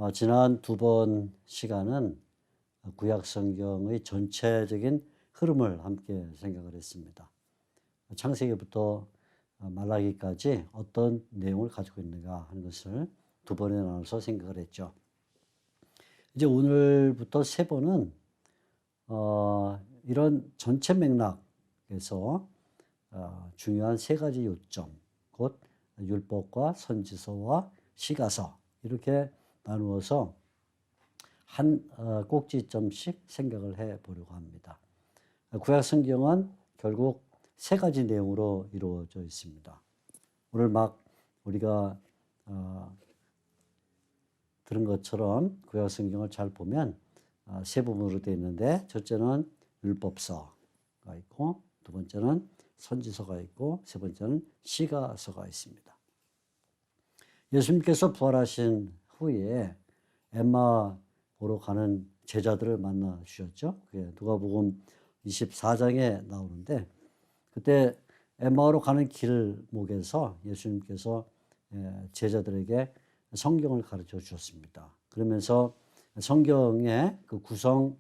지난 두 번 시간은 구약 성경의 전체적인 흐름을 함께 생각을 했습니다. 창세기부터 말라기까지 어떤 내용을 가지고 있는가 하는 것을 두 번에 나눠서 생각을 했죠. 이제 오늘부터 세 번은 이런 전체 맥락에서 중요한 세 가지 요점, 곧 율법과 선지서와 시가서 이렇게 나누어서 한 꼭지점씩 생각을 해 보려고 합니다. 구약 성경은 결국 세 가지 내용으로 이루어져 있습니다. 오늘 막 우리가 들은 것처럼 구약 성경을 잘 보면 세 부분으로 되어 있는데, 첫째는 율법서가 있고, 두 번째는 선지서가 있고, 세 번째는 시가서가 있습니다. 예수님께서 부활하신 후에 엠마오로 가는 제자들을 만나 주셨죠. 그게 누가복음 24장에 나오는데, 그때 엠마오로 가는 길목에서 예수님께서 제자들에게 성경을 가르쳐 주셨습니다. 그러면서 성경의 그 구성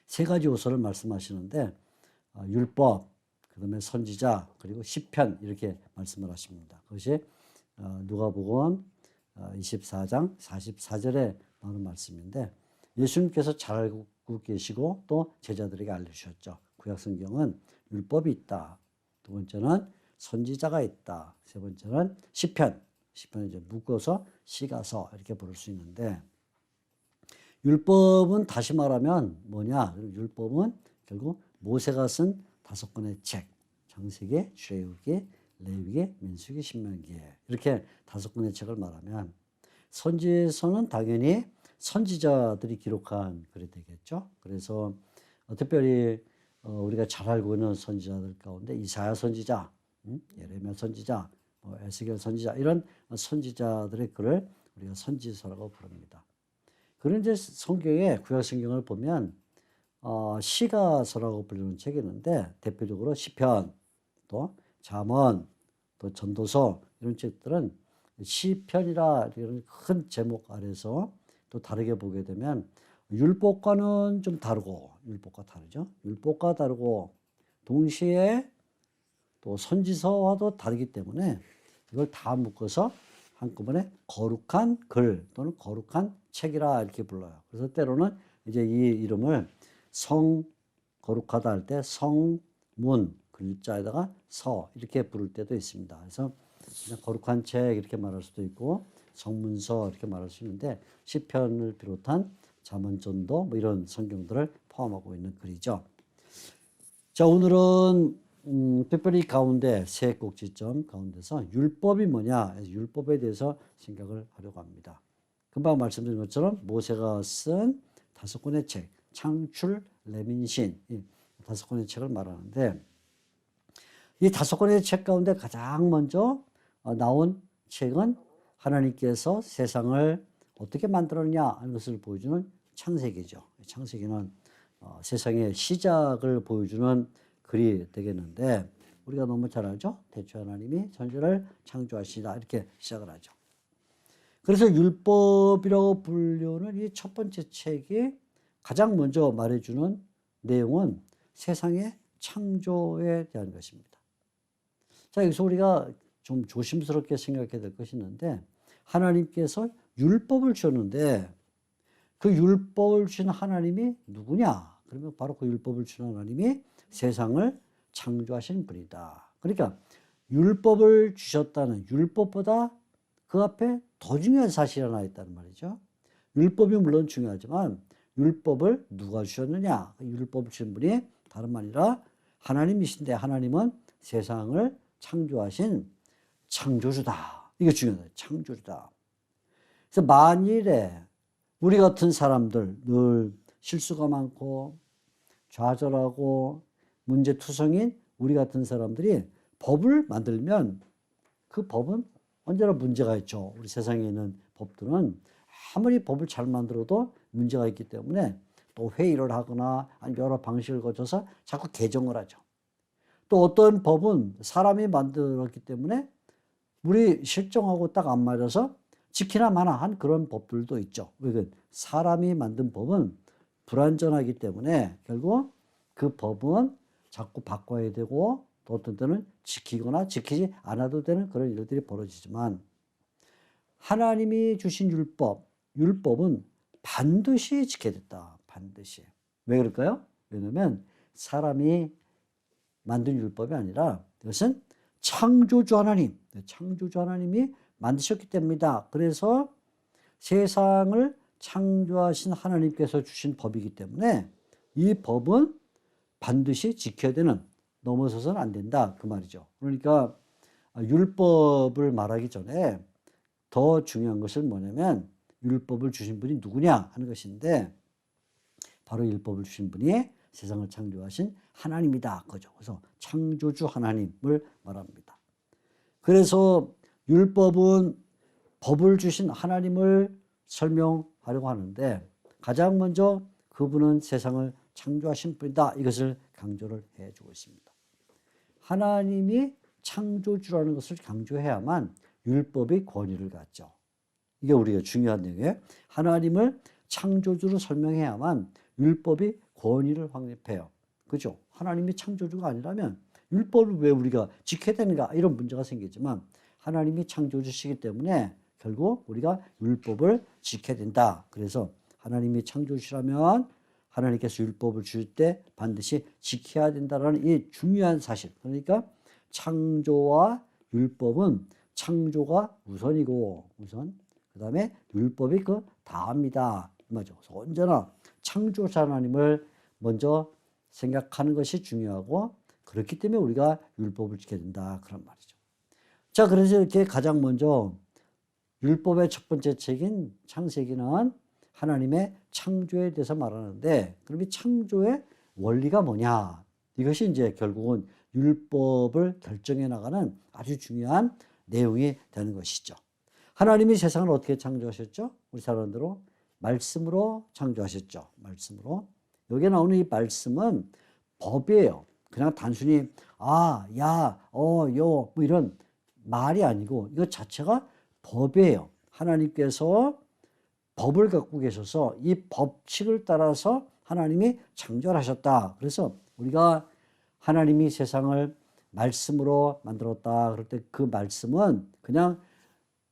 세 가지 요소를 말씀하시는데, 율법, 그다음에 선지자, 그리고 시편 이렇게 말씀을 하십니다. 그것이 누가복음 24장 44절에 나오는 말씀인데, 예수님께서 잘 알고 계시고 또 제자들에게 알려주셨죠. 구약 성경은 율법이 있다. 두 번째는 선지자가 있다. 세 번째는 시편을 이제 묶어서 시가서 이렇게 부를 수 있는데, 율법은 다시 말하면 뭐냐? 율법은 결국 모세가 쓴 5권의 책, 창세기, 출애굽기, 레위기, 민수기, 신명기, 이렇게 5권의 책을 말하면, 선지서는 당연히 선지자들이 기록한 글이 되겠죠. 그래서 특별히 우리가 잘 알고 있는 선지자들 가운데 이사야 선지자, 예레미야 선지자, 에스겔 선지자, 이런 선지자들의 글을 우리가 선지서라고 부릅니다. 그런데 성경에 구약 성경을 보면 시가서라고 불리는 책이 있는데, 대표적으로 시편, 또 잠언, 또 전도서, 이런 책들은 시편이라 이런 큰 제목 아래서 또 다르게 보게 되면 율법과는 좀 다르고, 율법과 다르죠. 율법과 다르고 동시에 또 선지서와도 다르기 때문에 이걸 다 묶어서 한꺼번에 거룩한 글 또는 거룩한 책이라 이렇게 불러요. 그래서 때로는 이제 이 이름을 거룩하다 할 때 성문, 글자에다가 서 이렇게 부를 때도 있습니다. 그래서 그냥 거룩한 책 이렇게 말할 수도 있고, 성문서 이렇게 말할 수 있는데, 시편을 비롯한 잠언, 전도 뭐 이런 성경들을 포함하고 있는 글이죠. 자, 오늘은 특별히 가운데 세 꼭지점 가운데서 율법이 뭐냐, 율법에 대해서 생각을 하려고 합니다. 금방 말씀드린 것처럼 모세가 쓴 5권의 책, 창출, 레민신, 이 5권의 책을 말하는데, 이 5권의 책 가운데 가장 먼저 나온 책은 하나님께서 세상을 어떻게 만들었냐 하는 것을 보여주는 창세기죠. 창세기는 세상의 시작을 보여주는 글이 되겠는데, 우리가 너무 잘 알죠? 태초 하나님이 천지를 창조하시다 이렇게 시작을 하죠. 그래서 율법이라고 불리는 이 첫 번째 책이 가장 먼저 말해주는 내용은 세상의 창조에 대한 것입니다. 자, 여기서 우리가 좀 조심스럽게 생각해야 될 것이 있는데, 하나님께서 율법을 주셨는데 그 율법을 주신 하나님이 누구냐? 그러면 바로 그 율법을 주신 하나님이 세상을 창조하신 분이다. 그러니까 율법을 주셨다는, 율법보다 그 앞에 더 중요한 사실이 하나 있다는 말이죠. 율법이 물론 중요하지만 율법을 누가 주셨느냐? 율법을 주신 분이 다름 아니라 하나님이신데, 하나님은 세상을 창조하신 창조주다. 이게 중요하다. 창조주다. 그래서 만일에 우리 같은 사람들, 늘 실수가 많고 좌절하고 문제투성인 우리 같은 사람들이 법을 만들면 그 법은 언제나 문제가 있죠. 우리 세상에 있는 법들은 아무리 법을 잘 만들어도 문제가 있기 때문에 또 회의를 하거나 여러 방식을 거쳐서 자꾸 개정을 하죠. 또 어떤 법은 사람이 만들었기 때문에 우리 실정하고 딱 안 맞아서 지키나 마나 한 그런 법들도 있죠. 그러니까 사람이 만든 법은 불완전하기 때문에 결국 그 법은 자꾸 바꿔야 되고 또 어떤 때는 지키거나 지키지 않아도 되는 그런 일들이 벌어지지만 하나님이 주신 율법은 반드시 지켜야 된다. 반드시. 왜 그럴까요? 왜냐하면 사람이 만든 율법이 아니라 이것은 창조주 하나님이 만드셨기 때문이다. 그래서 세상을 창조하신 하나님께서 주신 법이기 때문에 이 법은 반드시 지켜야 되는, 넘어서서는 안 된다. 그 말이죠. 그러니까 율법을 말하기 전에 더 중요한 것은 뭐냐면 율법을 주신 분이 누구냐 하는 것인데 바로 율법을 주신 분이 세상을 창조하신 하나님이다. 그죠. 그래서 창조주 하나님을 말합니다. 그래서 율법은 법을 주신 하나님을 설명하려고 하는데 가장 먼저 그분은 세상을 창조하신 분이다. 이것을 강조를 해주고 있습니다. 하나님이 창조주라는 것을 강조해야만 율법의 권위를 갖죠. 이게 우리가 중요한 내용이에요. 하나님을 창조주로 설명해야만 율법이 권위를 확립해요. 그죠? 하나님이 창조주가 아니라면 율법을 왜 우리가 지켜야 되는가 이런 문제가 생기지만 하나님이 창조주시기 때문에 결국 우리가 율법을 지켜야 된다. 그래서 하나님이 창조주시라면 하나님께서 율법을 주실 때 반드시 지켜야 된다는 이 중요한 사실. 그러니까 창조와 율법은 창조가 우선이고 그 다음에 율법이 그 다음이다. 맞죠? 그래서 언제나 창조자 하나님을 먼저 생각하는 것이 중요하고 그렇기 때문에 우리가 율법을 지켜야 된다. 그런 말이죠. 자, 그래서 이렇게 가장 먼저 율법의 첫 번째 책인 창세기는 하나님의 창조에 대해서 말하는데 그럼 이 창조의 원리가 뭐냐? 이것이 이제 결국은 율법을 결정해 나가는 아주 중요한 내용이 되는 것이죠. 하나님이 세상을 어떻게 창조하셨죠? 우리 잘 아는 대로 말씀으로 창조하셨죠. 말씀으로. 여기에 나오는 이 말씀은 법이에요. 그냥 단순히 야, 요 뭐 이런 말이 아니고 이것 자체가 법이에요. 하나님께서 법을 갖고 계셔서 이 법칙을 따라서 하나님이 창조를 하셨다. 그래서 우리가 하나님이 세상을 말씀으로 만들었다. 그럴 때 그 말씀은 그냥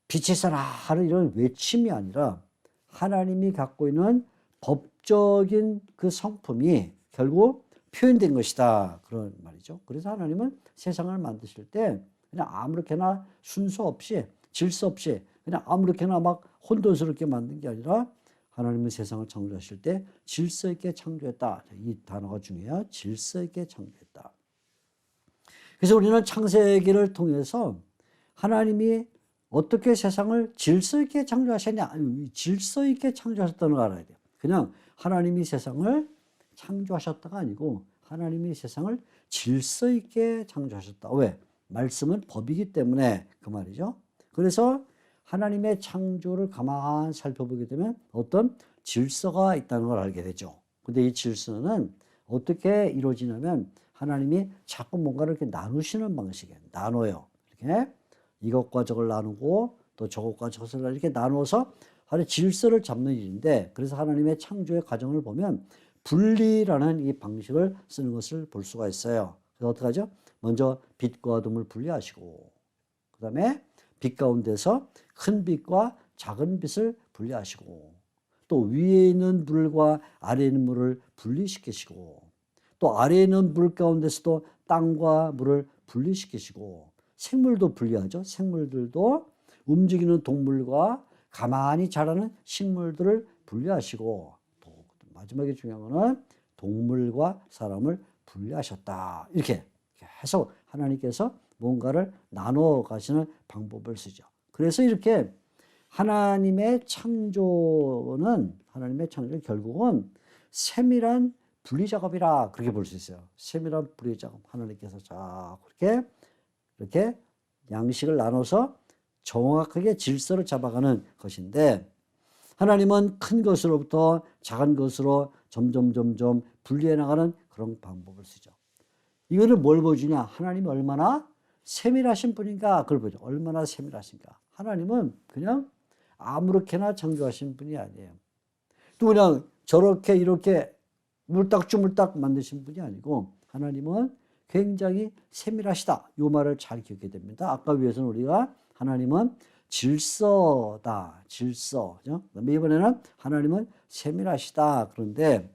빛이 있어라 하는 이런 외침이 아니라 하나님이 갖고 있는 법적인 그 성품이 결국 표현된 것이다. 그런 말이죠. 그래서 하나님은 세상을 만드실 때 그냥 아무렇게나 순서 없이 질서 없이 그냥 아무렇게나 막 혼돈스럽게 만든 게 아니라 하나님은 세상을 창조하실 때 질서 있게 창조했다. 이 단어가 중요해요. 질서 있게 창조했다. 그래서 우리는 창세기를 통해서 하나님이 어떻게 세상을 질서 있게 창조하셨냐. 질서 있게 창조하셨다는 걸 알아야 돼요. 그냥 하나님이 세상을 창조하셨다가 아니고 하나님이 세상을 질서 있게 창조하셨다. 왜? 말씀은 법이기 때문에 그 말이죠. 그래서 하나님의 창조를 가만히 살펴보게 되면 어떤 질서가 있다는 걸 알게 되죠. 근데 이 질서는 어떻게 이루어지냐면 하나님이 자꾸 뭔가를 이렇게 나누시는 방식이에요. 나눠요. 이렇게 이것과 저걸 나누고 또 저것과 저것을 이렇게 나눠서 하나의 질서를 잡는 일인데 그래서 하나님의 창조의 과정을 보면 분리라는 이 방식을 쓰는 것을 볼 수가 있어요. 그래서 어떻게 하죠? 먼저 빛과 어둠을 분리하시고 그 다음에 빛 가운데서 큰 빛과 작은 빛을 분리하시고 또 위에 있는 물과 아래에 있는 물을 분리시키시고 또 아래에 있는 물 가운데서도 땅과 물을 분리시키시고 생물도 분리하죠. 생물들도 움직이는 동물과 가만히 자라는 식물들을 분리하시고 또 마지막에 중요한 거는 동물과 사람을 분리하셨다. 이렇게 해서 하나님께서 뭔가를 나눠 가시는 방법을 쓰죠. 그래서 이렇게 하나님의 창조는 결국은 세밀한 분리 작업이라 그렇게 볼 수 있어요. 세밀한 분리 작업. 하나님께서 자 이렇게 양식을 나눠서 정확하게 질서를 잡아가는 것인데 하나님은 큰 것으로부터 작은 것으로 점점 분리해 나가는 그런 방법을 쓰죠. 이거를 뭘 보여주냐? 하나님이 얼마나 세밀하신 분인가 그걸 보여줘. 얼마나 세밀하신가. 하나님은 그냥 아무렇게나 창조하신 분이 아니에요. 또 그냥 저렇게 이렇게 물딱주물딱 만드신 분이 아니고 하나님은 굉장히 세밀하시다. 이 말을 잘 기억해야 됩니다. 아까 위에서는 우리가 하나님은 질서다. 질서. 그다음에 이번에는 하나님은 세밀하시다. 그런데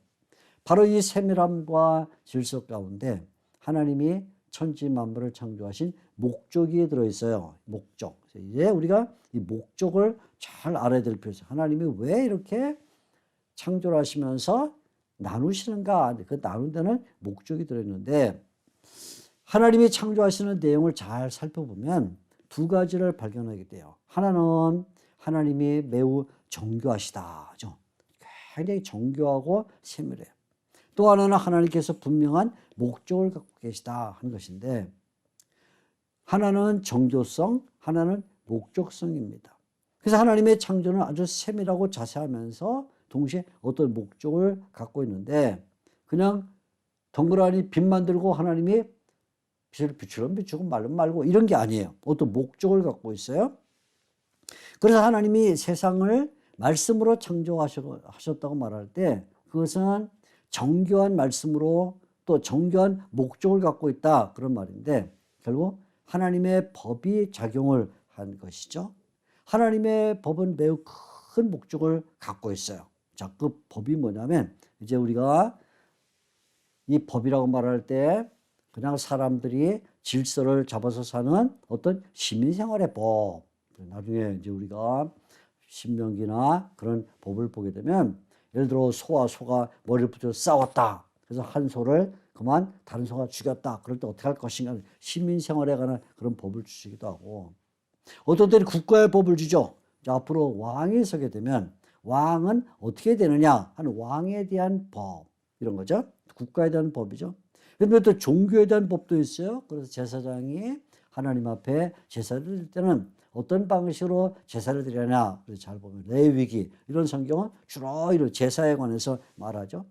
바로 이 세밀함과 질서 가운데 하나님이 천지 만물을 창조하신 목적이 들어있어요. 목적. 이제 우리가 이 목적을 잘 알아야 될 필요가 있어요. 하나님이 왜 이렇게 창조를 하시면서 나누시는가? 그 나눈 데는 목적이 들어있는데 하나님이 창조하시는 내용을 잘 살펴보면 두 가지를 발견하게 돼요. 하나는 하나님이 매우 정교하시다. 굉장히 정교하고 세밀해요. 또 하나는 하나님께서 분명한 목적을 갖고 계시다 하는 것인데 하나는 정교성, 하나는 목적성입니다. 그래서 하나님의 창조는 아주 세밀하고 자세하면서 동시에 어떤 목적을 갖고 있는데 그냥 덩그러니 빛 만들고 하나님이 빛을 비추면 비추고 말면 말고 이런 게 아니에요. 어떤 목적을 갖고 있어요. 그래서 하나님이 세상을 말씀으로 창조하셨다고 말할 때 그것은 정교한 말씀으로 또 정교한 목적을 갖고 있다 그런 말인데 결국 하나님의 법이 작용을 한 것이죠. 하나님의 법은 매우 큰 목적을 갖고 있어요. 자, 그 법이 뭐냐면 이제 우리가 이 법이라고 말할 때 그냥 사람들이 질서를 잡아서 사는 어떤 시민생활의 법. 나중에 이제 우리가 신명기나 그런 법을 보게 되면 예를 들어 소와 소가 머리를 붙여 싸웠다. 그래서 한 소를 그만 다른 소가 죽였다. 그럴 때 어떻게 할 것인가. 시민생활에 관한 그런 법을 주시기도 하고 어떤 때는 국가의 법을 주죠. 앞으로 왕이 서게 되면 왕은 어떻게 되느냐 하는 왕에 대한 법 이런 거죠. 국가에 대한 법이죠. 그런데 또 종교에 대한 법도 있어요. 그래서 제사장이 하나님 앞에 제사를 드릴 때는 어떤 방식으로 제사를 드리냐. 잘 보면 레위기 이런 성경은 주로 이런 제사에 관해서 말하죠.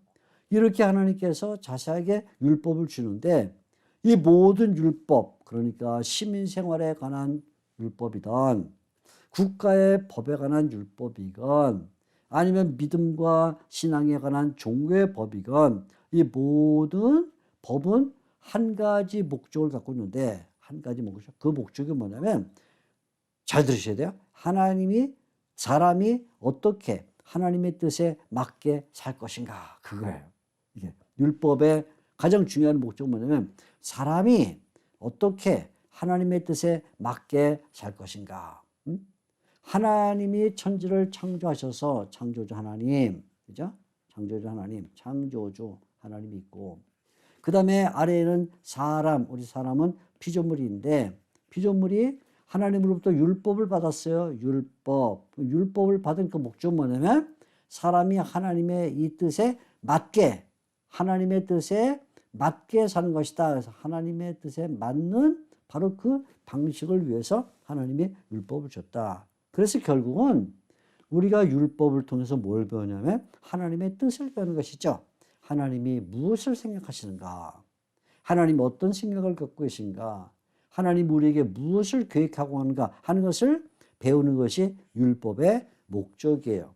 이렇게 하나님께서 자세하게 율법을 주는데 이 모든 율법 그러니까 시민생활에 관한 율법이든 국가의 법에 관한 율법이건 아니면 믿음과 신앙에 관한 종교의 법이건 이 모든 법은 한 가지 목적을 갖고 있는데 한 가지 목적. 그 목적이 뭐냐면 잘 들으셔야 돼요. 하나님이 사람이 어떻게 하나님의 뜻에 맞게 살 것인가 그거예요. 이게 율법의 가장 중요한 목적은 뭐냐면 사람이 어떻게 하나님의 뜻에 맞게 살 것인가. 하나님이 천지를 창조하셔서 창조주 하나님, 그죠? 창조주 하나님, 창조주 하나님이 있고 그 다음에 아래에는 사람, 우리 사람은 피조물인데 피조물이 하나님으로부터 율법을 받았어요. 율법을 받은 그 목적은 뭐냐면 사람이 하나님의 이 뜻에 맞게 하나님의 뜻에 맞게 사는 것이다. 그래서 하나님의 뜻에 맞는 바로 그 방식을 위해서 하나님이 율법을 줬다. 그래서 결국은 우리가 율법을 통해서 뭘 배우냐면 하나님의 뜻을 배우는 것이죠. 하나님이 무엇을 생각하시는가? 하나님 어떤 생각을 갖고 계신가? 하나님 우리에게 무엇을 계획하고 하는가 하는 것을 배우는 것이 율법의 목적이에요.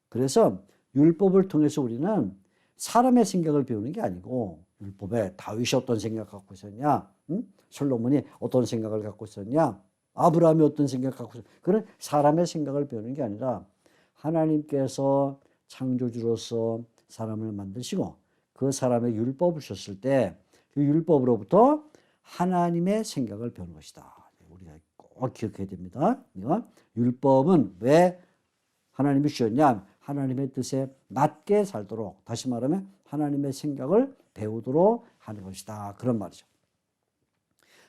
그래서 율법을 통해서 우리는 사람의 생각을 배우는 게 아니고 율법에 다윗이 어떤 생각을 갖고 있었냐? 솔로몬이 어떤 생각을 갖고 있었냐? 아브라함이 어떤 생각을 갖고 있었냐? 그런 사람의 생각을 배우는 게 아니라 하나님께서 창조주로서 사람을 만드시고 그 사람의 율법을 주셨을 때 그 율법으로부터 하나님의 생각을 배우는 것이다. 우리가 꼭 기억해야 됩니다. 율법은 왜 하나님이 주셨냐? 하나님의 뜻에 맞게 살도록 다시 말하면 하나님의 생각을 배우도록 하는 것이다. 그런 말이죠.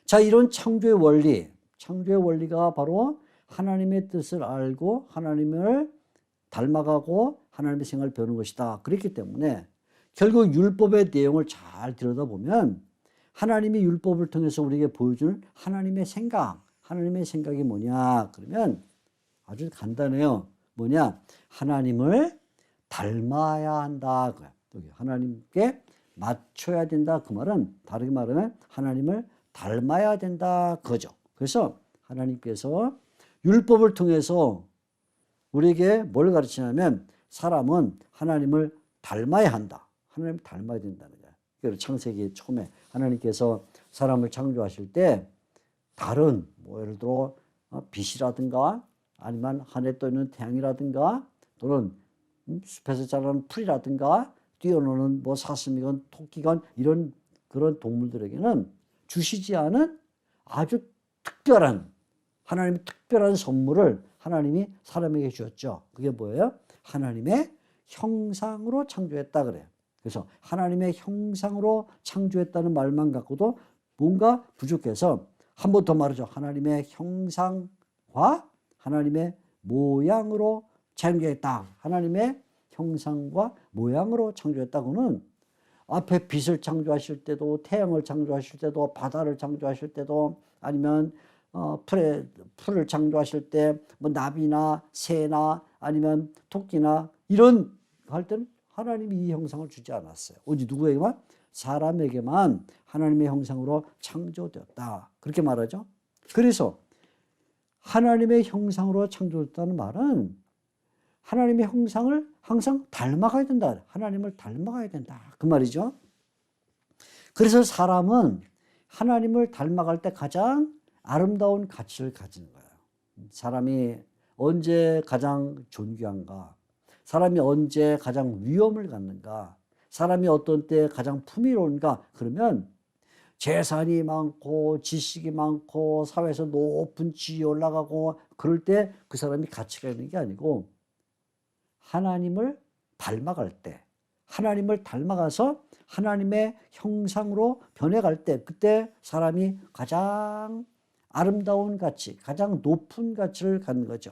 자, 이런 창조의 원리가 바로 하나님의 뜻을 알고 하나님을 닮아가고 하나님의 생각을 배우는 것이다. 그렇기 때문에 결국 율법의 내용을 잘 들여다보면 하나님이 율법을 통해서 우리에게 보여주는 하나님의 생각이 뭐냐? 그러면 아주 간단해요. 뭐냐? 하나님을 닮아야 한다. 여기 하나님께 맞춰야 된다. 그 말은 다르게 말하면 하나님을 닮아야 된다. 그거죠. 그래서 하나님께서 율법을 통해서 우리에게 뭘 가르치냐면 사람은 하나님을 닮아야 한다. 하나님을 닮아야 된다는 거예요. 그래서 창세기 처음에 하나님께서 사람을 창조하실 때 다른 뭐 예를 들어 빛이라든가 아니면 하늘에 떠있는 태양이라든가 또는 숲에서 자라는 풀이라든가 뛰어노는 뭐 사슴이건 토끼건 이런 그런 동물들에게는 주시지 않은 아주 특별한 하나님의 특별한 선물을 하나님이 사람에게 주었죠. 그게 뭐예요? 하나님의 형상으로 창조했다 그래요. 그래서 하나님의 형상으로 창조했다는 말만 갖고도 뭔가 부족해서 한 번 더 말하죠. 하나님의 형상과 하나님의 모양으로 창조했다. 하나님의 형상과 모양으로 창조했다고는 앞에 빛을 창조하실 때도 태양을 창조하실 때도 바다를 창조하실 때도 아니면 풀을 창조하실 때 뭐 나비나 새나 아니면 토끼나 이런 할 때는 하나님이 이 형상을 주지 않았어요. 오직 누구에게만? 사람에게만 하나님의 형상으로 창조되었다. 그렇게 말하죠. 그래서 하나님의 형상으로 창조됐다는 말은 하나님의 형상을 항상 닮아가야 된다. 하나님을 닮아가야 된다. 그 말이죠. 그래서 사람은 하나님을 닮아갈 때 가장 아름다운 가치를 가지는 거예요. 사람이 언제 가장 존귀한가? 사람이 언제 가장 위엄을 갖는가? 사람이 어떤 때 가장 풍요로운가? 그러면 재산이 많고 지식이 많고 사회에서 높은 지위에 올라가고 그럴 때 그 사람이 가치가 있는 게 아니고 하나님을 닮아갈 때, 하나님을 닮아가서 하나님의 형상으로 변해갈 때 그때 사람이 가장 아름다운 가치, 가장 높은 가치를 갖는 거죠.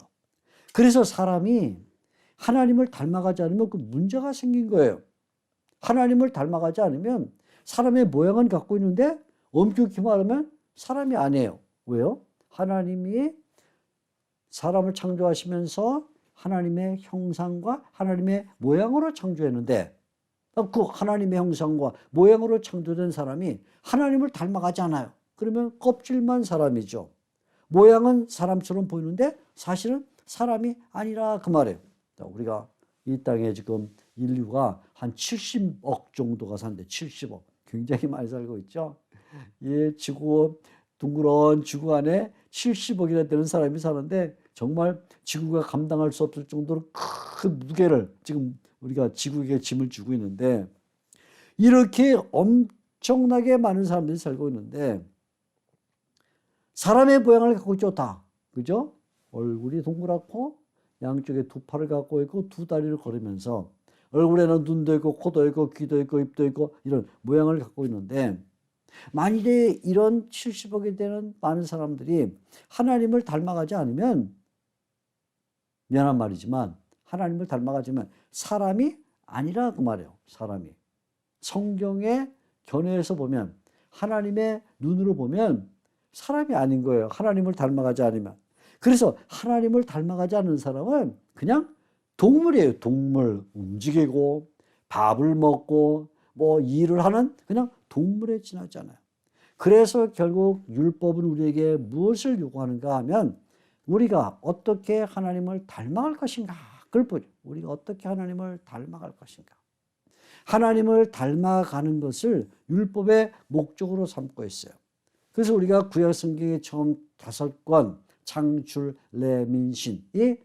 그래서 사람이 하나님을 닮아가지 않으면 그 문제가 생긴 거예요. 하나님을 닮아가지 않으면 사람의 모양은 갖고 있는데 엄격히 말하면 사람이 아니에요. 왜요? 하나님이 사람을 창조하시면서 하나님의 형상과 하나님의 모양으로 창조했는데 그 하나님의 형상과 모양으로 창조된 사람이 하나님을 닮아가지 않아요. 그러면 껍질만 사람이죠. 모양은 사람처럼 보이는데 사실은 사람이 아니라 그 말이에요. 우리가 이 땅에 지금 인류가 한 70억 정도가 사는데 70억. 굉장히 많이 살고 있죠. 이 지구, 둥그런 지구 안에 70억이나 되는 사람이 사는데 정말 지구가 감당할 수 없을 정도로 큰 무게를 지금 우리가 지구에게 짐을 주고 있는데 이렇게 엄청나게 많은 사람들이 살고 있는데 사람의 모양을 갖고 있죠, 다. 그죠? 얼굴이 동그랗고 양쪽에 두 팔을 갖고 있고 두 다리를 걸으면서 얼굴에는 눈도 있고 코도 있고 귀도 있고 입도 있고 이런 모양을 갖고 있는데 만일에 이런 70억이 되는 많은 사람들이 하나님을 닮아가지 않으면 미안한 말이지만 하나님을 닮아가지만 사람이 아니라 그 말이에요. 사람이. 성경의 견해에서 보면 하나님의 눈으로 보면 사람이 아닌 거예요. 하나님을 닮아가지 않으면. 그래서 하나님을 닮아가지 않는 사람은 그냥 동물이에요. 동물. 움직이고 밥을 먹고 뭐 일을 하는 그냥 동물에 지나잖아요. 그래서 결국 율법은 우리에게 무엇을 요구하는가 하면 우리가 어떻게 하나님을 닮아갈 것인가 그걸 보죠. 우리가 어떻게 하나님을 닮아갈 것인가. 하나님을 닮아가는 것을 율법의 목적으로 삼고 있어요. 그래서 우리가 구약 성경의 처음 5권 창출, 레민신 이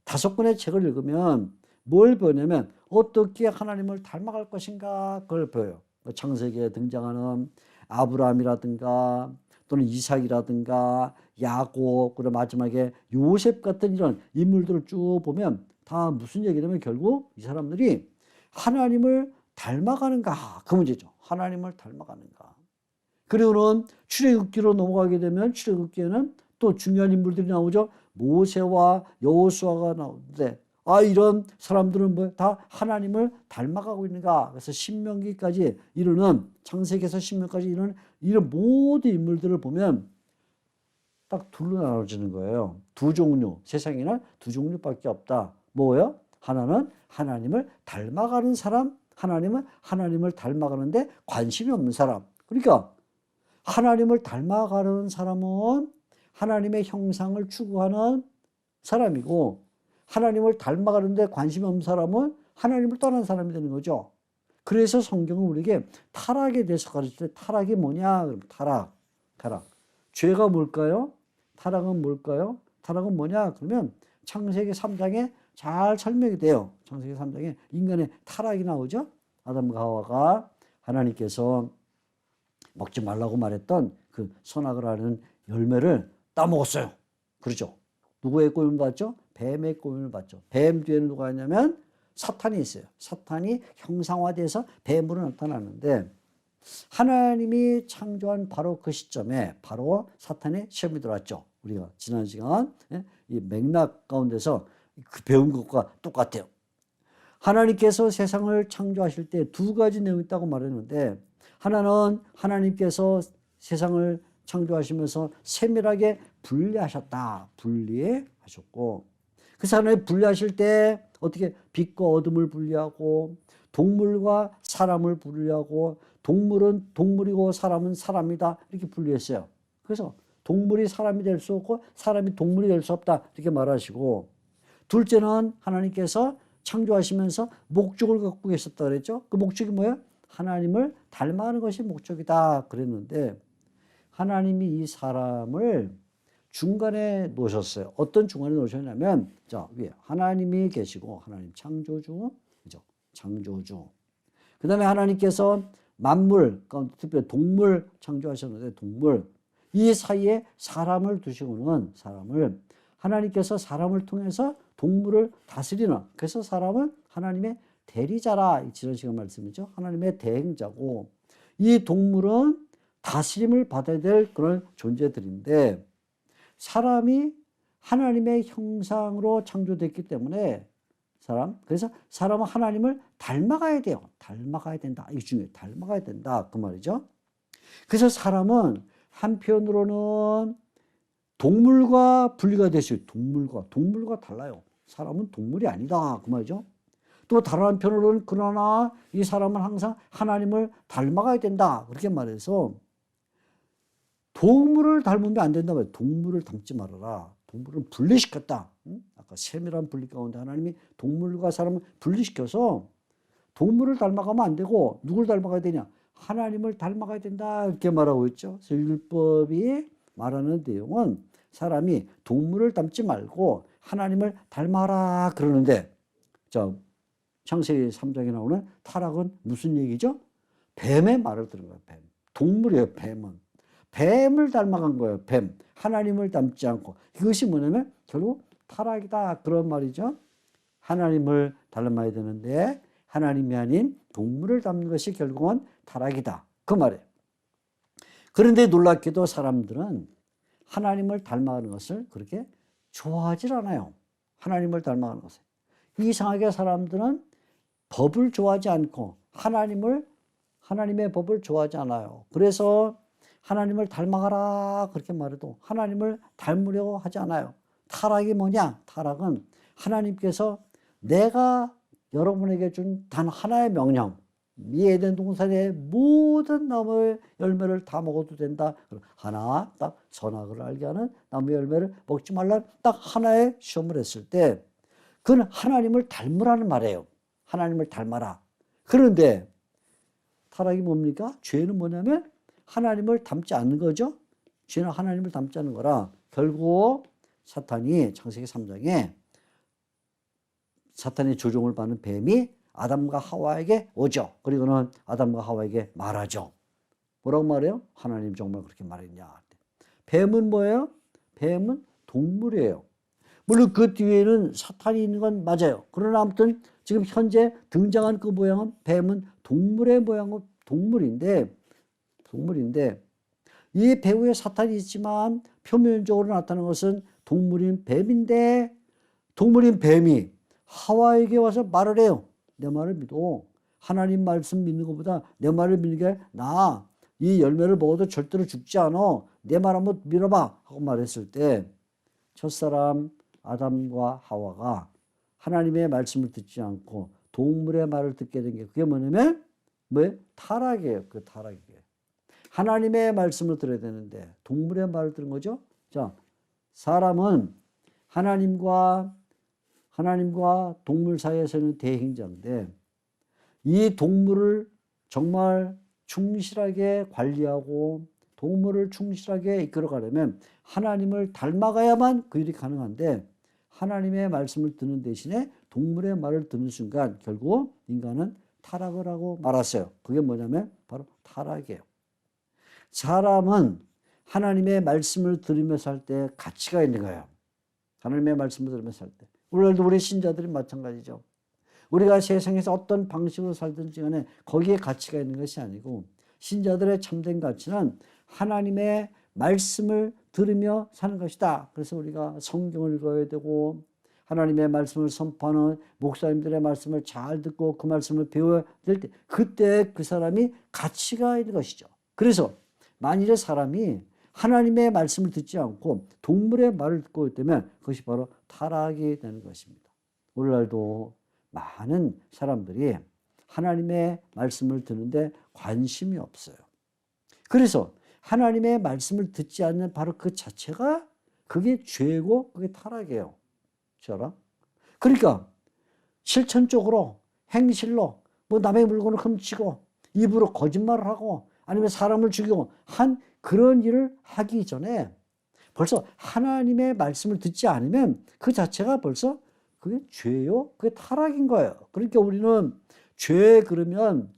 5권의 책을 읽으면 뭘 보냐면 어떻게 하나님을 닮아갈 것인가 그걸 보여요. 창세기에 등장하는 아브라함이라든가 또는 이삭이라든가 야곱 그리고 마지막에 요셉 같은 이런 인물들을 쭉 보면 다 무슨 얘기냐면 결국 이 사람들이 하나님을 닮아가는가 그 문제죠. 하나님을 닮아가는가. 그리고는 출애굽기로 넘어가게 되면 출애굽기에는 또 중요한 인물들이 나오죠. 모세와 여호수아가 나오는데 이런 사람들은 뭐 다 하나님을 닮아가고 있는가. 그래서 신명기까지 이르는 창세기에서 신명까지 이르는 이런 모든 인물들을 보면 딱 둘로 나눠지는 거예요. 두 종류. 세상에는 두 종류밖에 없다. 뭐예요? 하나는 하나님을 닮아가는 사람, 하나님은 하나님을 닮아가는데 관심이 없는 사람. 그러니까 하나님을 닮아가는 사람은 하나님의 형상을 추구하는 사람이고 하나님을 닮아가는데 관심이 없는 사람은 하나님을 떠난 사람이 되는 거죠. 그래서 성경은 우리에게 타락에 대해서 가르칠 때 타락이 뭐냐? 그럼 타락. 죄가 뭘까요? 타락은 뭘까요? 타락은 뭐냐? 그러면 창세기 3장에 잘 설명이 돼요. 창세기 3장에 인간의 타락이 나오죠. 아담과 하와가 하나님께서 먹지 말라고 말했던 그 선악을 아는 열매를 따먹었어요. 그렇죠? 누구의 꼬임을 받죠? 뱀의 꼬임을 받죠. 뱀 뒤에는 누가 있냐면 사탄이 있어요. 사탄이 형상화돼서 뱀으로 나타나는데 하나님이 창조한 바로 그 시점에 바로 사탄의 시험이 들어왔죠. 우리가 지난 시간 이 맥락 가운데서 그 배운 것과 똑같아요. 하나님께서 세상을 창조하실 때 두 가지 내용이 있다고 말했는데 하나는 하나님께서 세상을 창조하시면서 세밀하게 분리하셨다. 분리하셨고 그래서 하나님 분리하실 때 어떻게 빛과 어둠을 분리하고 동물과 사람을 분리하고 동물은 동물이고 사람은 사람이다 이렇게 분리했어요. 그래서 동물이 사람이 될 수 없고 사람이 동물이 될 수 없다 이렇게 말하시고 둘째는 하나님께서 창조하시면서 목적을 갖고 계셨다 그랬죠. 그 목적이 뭐예요? 하나님을 닮아가는 것이 목적이다 그랬는데 하나님이 이 사람을 중간에 놓으셨어요. 어떤 중간에 놓으셨냐면 자 위에 하나님이 계시고 하나님 창조주 그죠? 창조주. 그 다음에 하나님께서 만물 가운데 특별히 동물 창조하셨는데 동물 이 사이에 사람을 두시고는 사람을 하나님께서 사람을 통해서 동물을 다스리는 그래서 사람은 하나님의 대리자라 지난 시간 말씀이죠. 하나님의 대행자고 이 동물은 다스림을 받아야 될 그런 존재들인데 사람이 하나님의 형상으로 창조됐기 때문에 그래서 사람은 하나님을 닮아가야 돼요. 닮아가야 된다. 이게 중요해요. 닮아가야 된다. 그 말이죠. 그래서 사람은 한편으로는 동물과 분리가 됐어요. 동물과 달라요. 사람은 동물이 아니다. 그 말이죠. 또 다른 한편으로는 그러나 이 사람은 항상 하나님을 닮아가야 된다. 그렇게 말해서 동물을 닮으면 안 된다. 동물을 닮지 말아라. 동물은 분리시켰다. 아까 세밀한 분리 가운데 하나님이 동물과 사람을 분리시켜서 동물을 닮아가면 안 되고 누굴 닮아가야 되냐? 하나님을 닮아가야 된다. 이렇게 말하고 있죠. 그래서 율법이 말하는 내용은 사람이 동물을 닮지 말고 하나님을 닮아라 그러는데 자 창세기 3장에 나오는 타락은 무슨 얘기죠? 뱀의 말을 들은 거예요. 뱀. 동물이에요. 뱀은. 뱀을 닮아간 거예요. 뱀. 하나님을 닮지 않고. 이것이 뭐냐면 결국 타락이다. 그런 말이죠. 하나님을 닮아야 되는데 하나님이 아닌 동물을 닮는 것이 결국은 타락이다. 그 말이에요. 그런데 놀랍게도 사람들은 하나님을 닮아가는 것을 그렇게 좋아하질 않아요. 하나님을 닮아가는 것을. 이상하게 사람들은 법을 좋아하지 않고 하나님의 법을 좋아하지 않아요. 그래서 하나님을 닮아가라 그렇게 말해도 하나님을 닮으려고 하지 않아요. 타락이 뭐냐? 타락은 하나님께서 내가 여러분에게 준 단 하나의 명령 이 에덴 동산의 모든 나무의 열매를 다 먹어도 된다. 하나 딱 선악을 알게 하는 나무 열매를 먹지 말라 딱 하나의 시험을 했을 때 그건 하나님을 닮으라는 말이에요. 하나님을 닮아라. 그런데 타락이 뭡니까? 죄는 뭐냐면 하나님을 닮지 않는 거죠. 죄는 하나님을 닮지 않는 거라 결국 사탄이 창세기 3장에 사탄의 조종을 받는 뱀이 아담과 하와에게 오죠. 그리고는 아담과 하와에게 말하죠. 뭐라고 말해요? 하나님 정말 그렇게 말했냐. 뱀은 뭐예요? 뱀은 동물이에요. 물론 그 뒤에는 사탄이 있는 건 맞아요. 그러나 아무튼 지금 현재 등장한 그 모양은 뱀은 동물의 모양은 동물인데 이 배후에 사탄이 있지만 표면적으로 나타나는 것은 동물인 뱀인데 동물인 뱀이 하와에게 와서 말을 해요. 내 말을 믿어. 하나님 말씀 믿는 것보다 내 말을 믿는 게 나아. 이 열매를 먹어도 절대로 죽지 않아. 내 말 한번 믿어봐 하고 말했을 때 첫사람 아담과 하와가 하나님의 말씀을 듣지 않고 동물의 말을 듣게 된 게 그게 뭐냐면 타락이에요. 그 타락이에요. 하나님의 말씀을 들어야 되는데 동물의 말을 들은 거죠. 자, 사람은 하나님과 하나님과 동물 사이에서는 대행자인데 이 동물을 정말 충실하게 관리하고 동물을 충실하게 이끌어가려면 하나님을 닮아가야만 그 일이 가능한데 하나님의 말씀을 듣는 대신에 동물의 말을 듣는 순간 결국 인간은 타락을 하고 말았어요. 그게 뭐냐면 바로 타락이에요. 사람은 하나님의 말씀을 들으며 살 때 가치가 있는 거예요. 하나님의 말씀을 들으며 살 때. 오늘도 우리 신자들이 마찬가지죠. 우리가 세상에서 어떤 방식으로 살든지 간에 거기에 가치가 있는 것이 아니고 신자들의 참된 가치는 하나님의 말씀을 들으며 사는 것이다. 그래서 우리가 성경을 읽어야 되고 하나님의 말씀을 선포하는 목사님들의 말씀을 잘 듣고 그 말씀을 배워야 될 때 그때 그 사람이 가치가 있는 것이죠. 그래서 만일에 사람이 하나님의 말씀을 듣지 않고 동물의 말을 듣고 있다면 그것이 바로 타락이 되는 것입니다. 오늘날도 많은 사람들이 하나님의 말씀을 듣는데 관심이 없어요. 그래서 하나님의 말씀을 듣지 않는 바로 그 자체가 그게 죄고 그게 타락이에요. 알아? 그러니까 실천적으로 행실로 뭐 남의 물건을 훔치고 입으로 거짓말을 하고 아니면 사람을 죽이고 한 그런 일을 하기 전에 벌써 하나님의 말씀을 듣지 않으면 그 자체가 벌써 그게 죄요? 그게 타락인 거예요. 그러니까 우리는 죄 그러면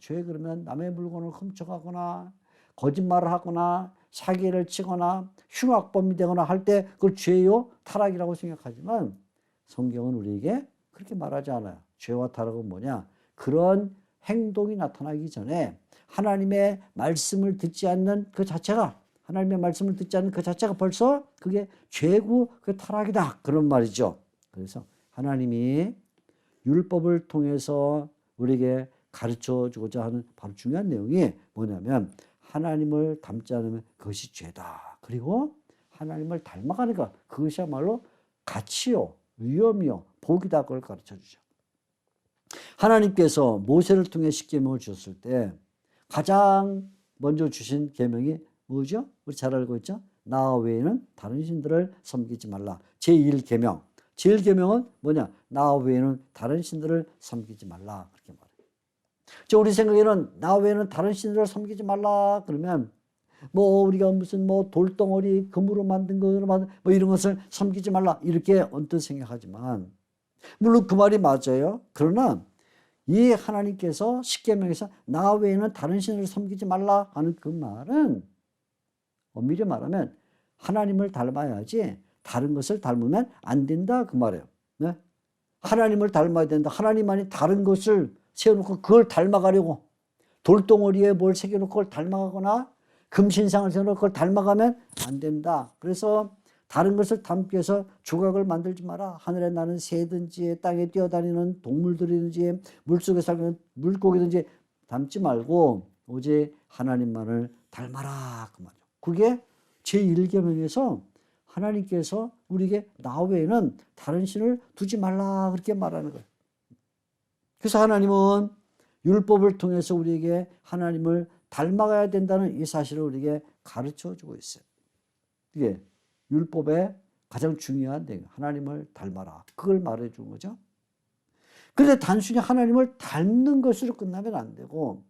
남의 물건을 훔쳐가거나 거짓말을 하거나 사기를 치거나 흉악범이 되거나 할 때 그걸 죄요? 타락이라고 생각하지만 성경은 우리에게 그렇게 말하지 않아요. 죄와 타락은 뭐냐? 그런 행동이 나타나기 전에 하나님의 말씀을 듣지 않는 그 자체가 하나님의 말씀을 듣지 않는 그 자체가 벌써 그게 죄고 그게 타락이다. 그런 말이죠. 그래서 하나님이 율법을 통해서 우리에게 가르쳐 주고자 하는 바로 중요한 내용이 뭐냐면 하나님을 닮지 않으면 그것이 죄다. 그리고 하나님을 닮아가는 것 그것이야말로 가치요. 위험이요. 복이다. 그걸 가르쳐 주죠. 하나님께서 모세를 통해 십계명을 주셨을 때 가장 먼저 주신 계명이 뭐죠? 우리 잘 알고 있죠? 나 외에는 다른 신들을 섬기지 말라. 제1계명. 제1계명은 뭐냐? 나 외에는 다른 신들을 섬기지 말라. 그렇게 말해요. 우리 생각에는 나 외에는 다른 신들을 섬기지 말라. 그러면 뭐 우리가 무슨 뭐 돌덩어리 금으로 만든 거로 만든 뭐 이런 것을 섬기지 말라. 이렇게 언뜻 생각하지만 물론 그 말이 맞아요. 그러나 이 하나님께서 십계명에서 나 외에는 다른 신을 섬기지 말라 하는 그 말은 엄밀히 말하면 하나님을 닮아야지 다른 것을 닮으면 안 된다 그 말이에요. 네? 하나님을 닮아야 된다. 하나님만이 다른 것을 세워놓고 그걸 닮아가려고 돌덩어리에 뭘 새겨놓고 그걸 닮아가거나 금신상을 세워놓고 그걸 닮아가면 안 된다. 그래서 다른 것을 닮기 위해서 조각을 만들지 마라. 하늘에 나는 새든지 땅에 뛰어다니는 동물들이든지 물속에 살는 물고기든지 닮지 말고 오직 하나님만을 닮아라. 그 말이죠. 그게 제1계명에서 하나님께서 우리에게 나 외에는 다른 신을 두지 말라 그렇게 말하는 거예요. 그래서 하나님은 율법을 통해서 우리에게 하나님을 닮아가야 된다는 이 사실을 우리에게 가르쳐 주고 있어요. 이게 율법의 가장 중요한 내용, 하나님을 닮아라. 그걸 말해 준 거죠. 그런데 단순히 하나님을 닮는 것으로 끝나면 안 되고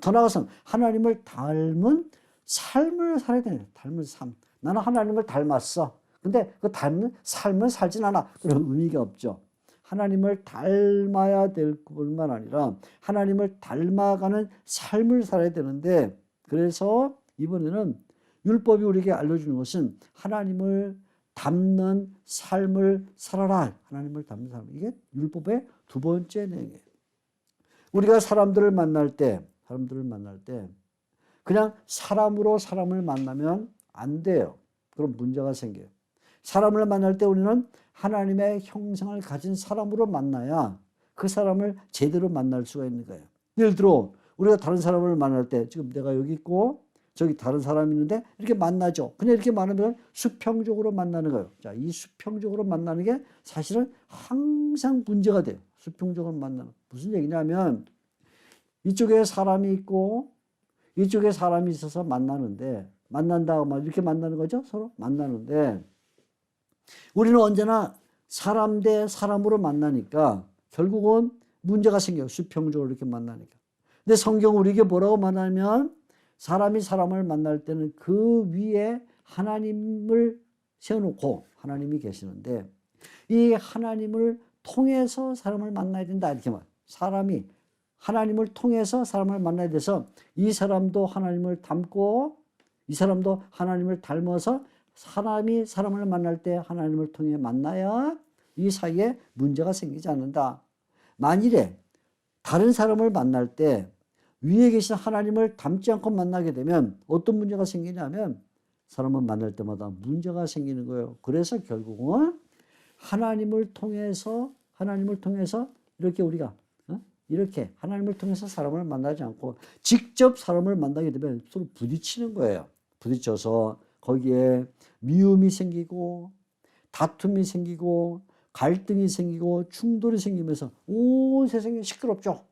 더 나아가서 하나님을 닮은 삶을 살아야 돼요. 닮은 삶. 나는 하나님을 닮았어. 근데 그 닮은 삶을 살진 않아. 그런 의미가 없죠. 하나님을 닮아야 될 뿐만 아니라 하나님을 닮아가는 삶을 살아야 되는데 그래서 이번에는 율법이 우리에게 알려주는 것은 하나님을 닮는 삶을 살아라. 하나님을 닮는 삶. 이게 율법의 두 번째 내용이에요. 우리가 사람들을 만날 때 그냥 사람으로 사람을 만나면 안 돼요. 그럼 문제가 생겨요. 사람을 만날 때 우리는 하나님의 형상을 가진 사람으로 만나야 그 사람을 제대로 만날 수가 있는 거예요. 예를 들어 우리가 다른 사람을 만날 때 지금 내가 여기 있고 저기 다른 사람이 있는데 이렇게 만나죠. 그냥 이렇게 만나면 수평적으로 만나는 거예요. 자, 이 수평적으로 만나는 게 사실은 항상 문제가 돼요. 수평적으로 만나는. 무슨 얘기냐면 이쪽에 사람이 있고 이쪽에 사람이 있어서 만난다고 막 이렇게 만나는 거죠. 서로 만나는데 우리는 언제나 사람 대 사람으로 만나니까 결국은 문제가 생겨요. 수평적으로 이렇게 만나니까. 근데 성경 우리에게 뭐라고 말하냐면 사람이 사람을 만날 때는 그 위에 하나님을 세워놓고 하나님이 계시는데 이 하나님을 통해서 사람을 만나야 된다 이렇게 말. 사람이 하나님을 통해서 사람을 만나야 돼서 이 사람도 하나님을 닮고 이 사람도 하나님을 닮아서 사람이 사람을 만날 때 하나님을 통해 만나야 이 사이에 문제가 생기지 않는다. 만일에 다른 사람을 만날 때 위에 계신 하나님을 닮지 않고 만나게 되면 어떤 문제가 생기냐면 사람을 만날 때마다 문제가 생기는 거예요. 그래서 결국은 하나님을 통해서 이렇게 우리가 이렇게 하나님을 통해서 사람을 만나지 않고 직접 사람을 만나게 되면 서로 부딪히는 거예요. 부딪혀서 거기에 미움이 생기고 다툼이 생기고 갈등이 생기고 충돌이 생기면서 온 세상이 시끄럽죠.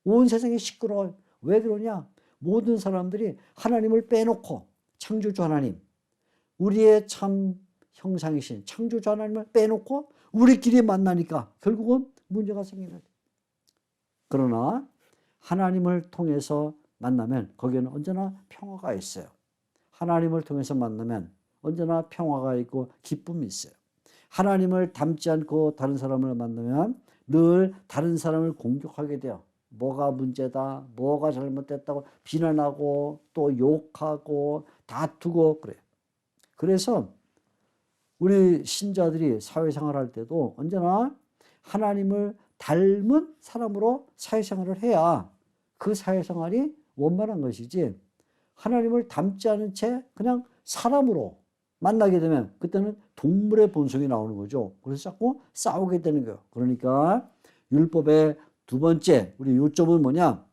온 세상이 시끄러워요. 왜 그러냐? 모든 사람들이 하나님을 빼놓고 창조주 하나님, 우리의 참 형상이신 창조주 하나님을 빼놓고 우리끼리 만나니까 결국은 문제가 생기는 거예요. 그러나 하나님을 통해서 만나면 거기에는 언제나 평화가 있어요. 하나님을 통해서 만나면 언제나 평화가 있고 기쁨이 있어요. 하나님을 닮지 않고 다른 사람을 만나면 늘 다른 사람을 공격하게 돼요. 뭐가 문제다, 뭐가 잘못됐다고 비난하고 또 욕하고 다투고 그래요. 그래서 우리 신자들이 사회생활할 때도 언제나 하나님을 닮은 사람으로 사회생활을 해야 그 사회생활이 원만한 것이지 하나님을 닮지 않은 채 그냥 사람으로 만나게 되면 그때는 동물의 본성이 나오는 거죠. 그래서 자꾸 싸우게 되는 거예요. 그러니까 율법의 두 번째 우리 요점은 뭐냐?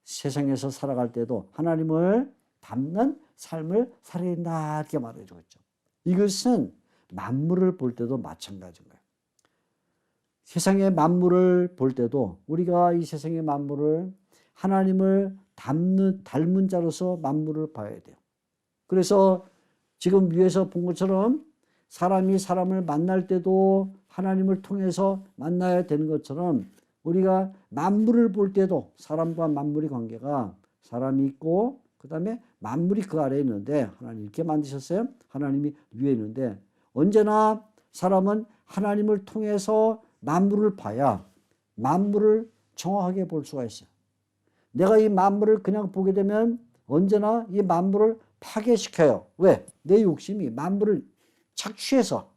세상에서 살아갈 때도 하나님을 닮는 삶을 살아야 된다 이렇게 말해주고 있죠. 이것은 만물을 볼 때도 마찬가지인 거예요. 세상의 만물을 볼 때도 우리가 이 세상의 만물을 하나님을 닮은 자로서 만물을 봐야 돼요. 그래서 지금 위에서 본 것처럼 사람이 사람을 만날 때도 하나님을 통해서 만나야 되는 것처럼 우리가 만물을 볼 때도 사람과 만물의 관계가 사람이 있고 그 다음에 만물이 그 아래에 있는데 하나님 이렇게 만드셨어요. 하나님이 위에 있는데 언제나 사람은 하나님을 통해서 만물을 봐야 만물을 정확하게 볼 수가 있어요. 내가 이 만물을 그냥 보게 되면 언제나 이 만물을 파괴시켜요. 왜? 내 욕심이 만물을 착취해서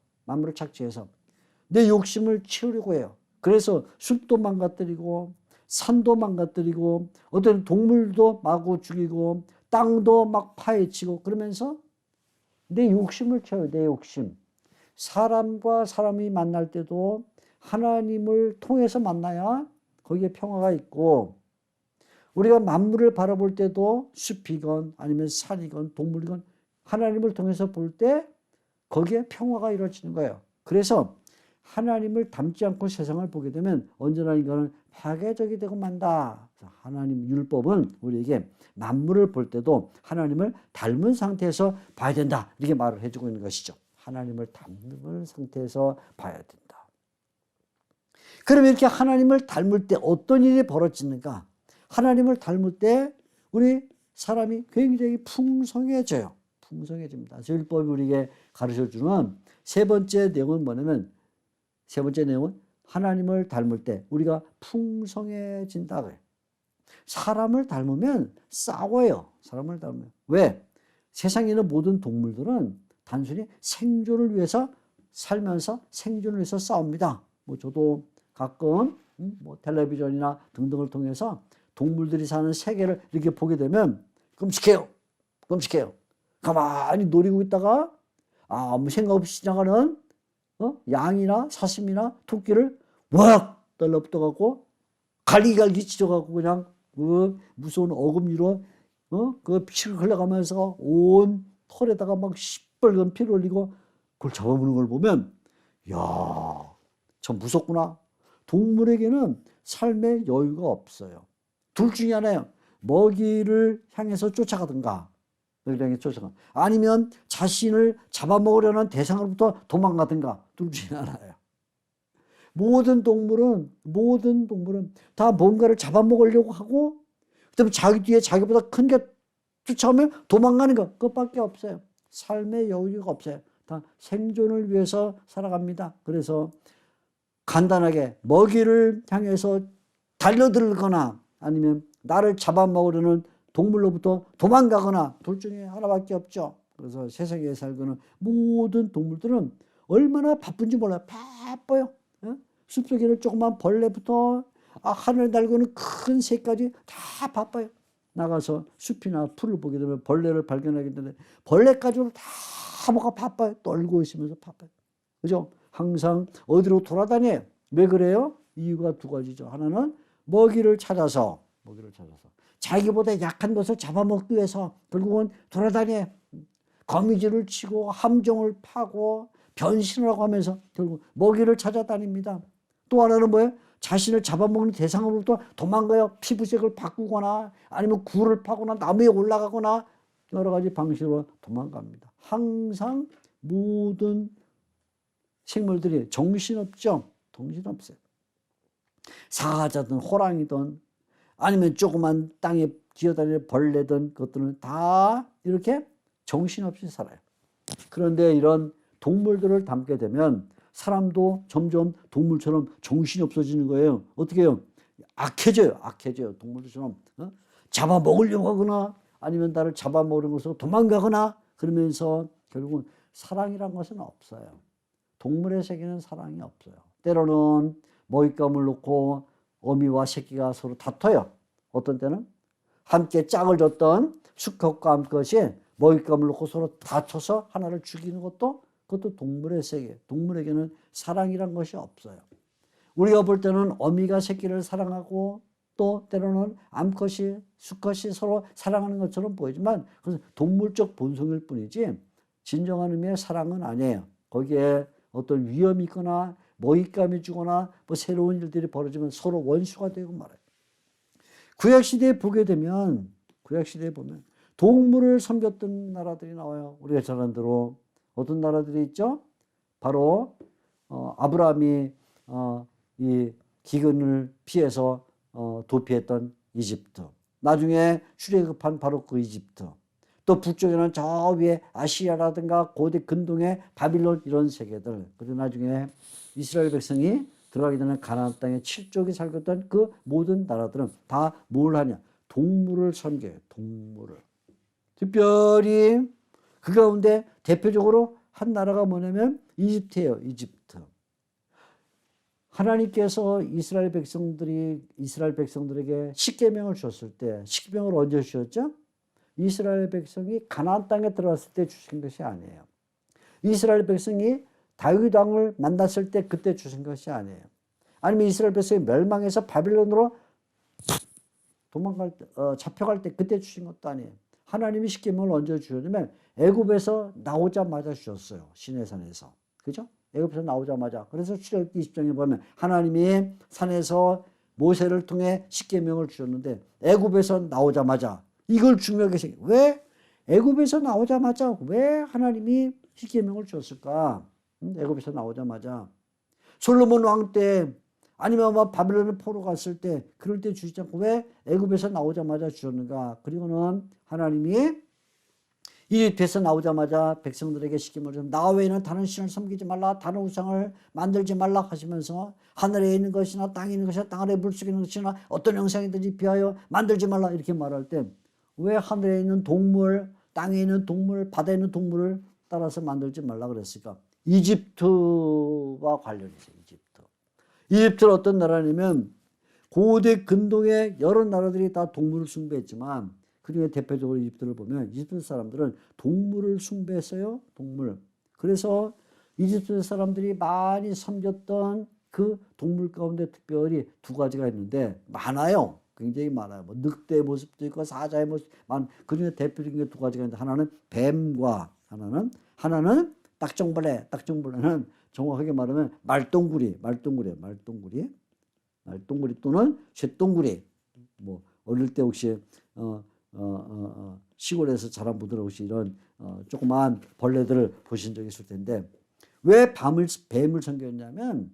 내 욕심을 채우려고 해요. 그래서 숲도 망가뜨리고 산도 망가뜨리고 어떤 동물도 마구 죽이고 땅도 막 파헤치고 그러면서 내 욕심을 채워요. 내 욕심. 사람과 사람이 만날 때도 하나님을 통해서 만나야 거기에 평화가 있고 우리가 만물을 바라볼 때도 숲이건 아니면 산이건 동물이건 하나님을 통해서 볼 때 거기에 평화가 이루어지는 거예요. 그래서 하나님을 닮지 않고 세상을 보게 되면 언제나 이거는 파괴적이 되고 만다. 하나님 율법은 우리에게 만물을 볼 때도 하나님을 닮은 상태에서 봐야 된다. 이렇게 말을 해주고 있는 것이죠. 하나님을 닮은 상태에서 봐야 된다. 그러면 이렇게 하나님을 닮을 때 어떤 일이 벌어지는가? 하나님을 닮을 때 우리 사람이 굉장히 풍성해져요. 풍성해집니다. 율법이 우리에게 가르쳐주는 세 번째 내용은 뭐냐면 세 번째 내용은 하나님을 닮을 때 우리가 풍성해진다 그래요. 사람을 닮으면 싸워요. 사람을 닮으면. 왜? 세상에 있는 모든 동물들은 단순히 생존을 위해서 살면서 생존을 위해서 싸웁니다. 뭐 저도 가끔 뭐 텔레비전이나 등등을 통해서 동물들이 사는 세계를 이렇게 보게 되면 끔찍해요. 가만히 노리고 있다가 아무 생각 없이 지나가는 양이나 사슴이나 토끼를 왁 떨어붙어갖고 갈기갈기 찢어갖고 그냥 그 무서운 어금니로 그 피를 흘러가면서 온 털에다가 막 시뻘건 피를 흘리고 그걸 잡아먹는 걸 보면 이야 참 무섭구나. 동물에게는 삶의 여유가 없어요. 둘 중에 하나예요. 먹이를 향해서 쫓아가든가 아니면 자신을 잡아먹으려는 대상으로부터 도망가든가 둘 중에 하나예요. 모든 동물은 다 뭔가를 잡아먹으려고 하고, 그다음에 자기 뒤에 자기보다 큰 게 쫓아오면 도망가는 것, 그것밖에 없어요. 삶의 여유가 없어요. 다 생존을 위해서 살아갑니다. 그래서 간단하게 먹이를 향해서 달려들거나 아니면 나를 잡아먹으려는 동물로부터 도망가거나 둘 중에 하나밖에 없죠. 그래서 세상에 살고는 모든 동물들은 얼마나 바쁜지 몰라요. 바빠요. 숲속에는 조그만 벌레부터 하늘 날고는 큰 새까지 다 바빠요. 나가서 숲이나 풀을 보게 되면 벌레를 발견하게 되는데 벌레까지도 다 뭐가 바빠요. 떨고 있으면서 바빠요. 그죠? 항상 어디로 돌아다녀요. 왜 그래요? 이유가 두 가지죠. 하나는 먹이를 찾아서 자기보다 약한 것을 잡아먹기 위해서 결국은 돌아다녀요. 거미줄을 치고 함정을 파고 변신을 하고 하면서 결국 먹이를 찾아다닙니다. 또 하나는 뭐예요? 자신을 잡아먹는 대상으로부터 도망가요. 피부색을 바꾸거나 아니면 굴을 파거나 나무에 올라가거나 여러 가지 방식으로 도망갑니다. 항상 모든 생물들이 정신없죠. 정신없어요. 사자든 호랑이든 아니면 조그만 땅에 기어다니는 벌레든 그것들은 다 이렇게 정신없이 살아요. 그런데 이런 동물들을 닮게 되면 사람도 점점 동물처럼 정신이 없어지는 거예요. 어떻게 해요? 악해져요. 동물처럼. 잡아먹으려고 하거나 아니면 나를 잡아먹으려고 해서 도망가거나 그러면서 결국은 사랑이란 것은 없어요. 동물의 세계는 사랑이 없어요. 때로는 먹잇감을 놓고 어미와 새끼가 서로 다퉈요. 어떤 때는 함께 짝을 졌던 수컷과 암컷이 먹잇감을 놓고 서로 다퉈서 하나를 죽이는 그것도 동물의 세계. 동물에게는 사랑이란 것이 없어요. 우리가 볼 때는 어미가 새끼를 사랑하고 또 때로는 암컷이 수컷이 서로 사랑하는 것처럼 보이지만 그것은 동물적 본성일 뿐이지 진정한 의미의 사랑은 아니에요. 거기에 어떤 위험이 있거나 먹잇감이 주거나 뭐 새로운 일들이 벌어지면 서로 원수가 되고 말아요. 구약시대에 보면 동물을 섬겼던 나라들이 나와요. 우리가 잘 아는 대로 어떤 나라들이 있죠? 바로 아브라함이 이 기근을 피해서 도피했던 이집트. 나중에 출애굽한 바로 그 이집트. 또 북쪽에는 저 위에 아시리아라든가 고대 근동의 바빌론 이런 세계들. 그리고 나중에 이스라엘 백성이 들어가게 되는 가나안 땅에 7족이 살고 있던 그 모든 나라들은 다 뭘 하냐? 동물을 섬겨요. 동물을. 특별히 그 가운데 대표적으로 한 나라가 뭐냐면 이집트예요. 이집트. 하나님께서 이스라엘 백성들에게 십계명을 주셨을 때 십계명을 언제 주셨죠? 이스라엘 백성이 가나안 땅에 들어갔을 때 주신 것이 아니에요. 이스라엘 백성이 다윗 왕을 만났을 때 그때 주신 것이 아니에요. 아니면 이스라엘 백성이 멸망해서 바빌론으로 잡혀갈 때 그때 주신 것도 아니에요. 하나님이 십계명을 언제 주셨냐면 애굽에서 나오자마자 주셨어요. 시내산에서. 그죠? 애굽에서 나오자마자. 그래서 출애굽기 20장에 보면 하나님이 산에서 모세를 통해 십계명을 주셨는데 애굽에서 나오자마자 이걸 중요하게 생각해요. 왜 애굽에서 나오자마자 왜 하나님이 십계명을 주셨을까? 애굽에서 나오자마자 솔로몬 왕 때 아니면 바빌론을 포로 갔을 때 그럴 때 주시지 않고 왜 애굽에서 나오자마자 주셨는가? 그리고는 하나님이 이집트에서 나오자마자 백성들에게 시킴을 주면 나 외에는 다른 신을 섬기지 말라, 다른 우상을 만들지 말라 하시면서 하늘에 있는 것이나 땅에 있는 것이나 땅 아래 물속에 있는 것이나 어떤 형상이든지 비하여 만들지 말라 이렇게 말할 때 왜 하늘에 있는 동물, 땅에 있는 동물, 바다에 있는 동물을 따라서 만들지 말라 그랬을까? 이집트와 관련이 있어요. 이집트는 어떤 나라냐면 고대 근동의 여러 나라들이 다 동물을 숭배했지만 그중에 대표적으로 이집트를 보면 이집트 사람들은 동물을 숭배했어요. 동물. 그래서 이집트 사람들이 많이 섬겼던 그 동물 가운데 특별히 두 가지가 있는데 많아요. 굉장히 많아요. 뭐 늑대의 모습도 있고 사자의 모습, 그중에 대표적인 게 두 가지가 있는데 하나는 뱀과 하나는 딱정벌레. 딱정벌레는 정확하게 말하면 말똥구리 또는 쇠똥구리. 뭐 어릴 때 혹시 시골에서 자란 분들은 혹시 이런 조그만 벌레들을 보신 적이 있을 텐데 왜 뱀을 섬겼냐면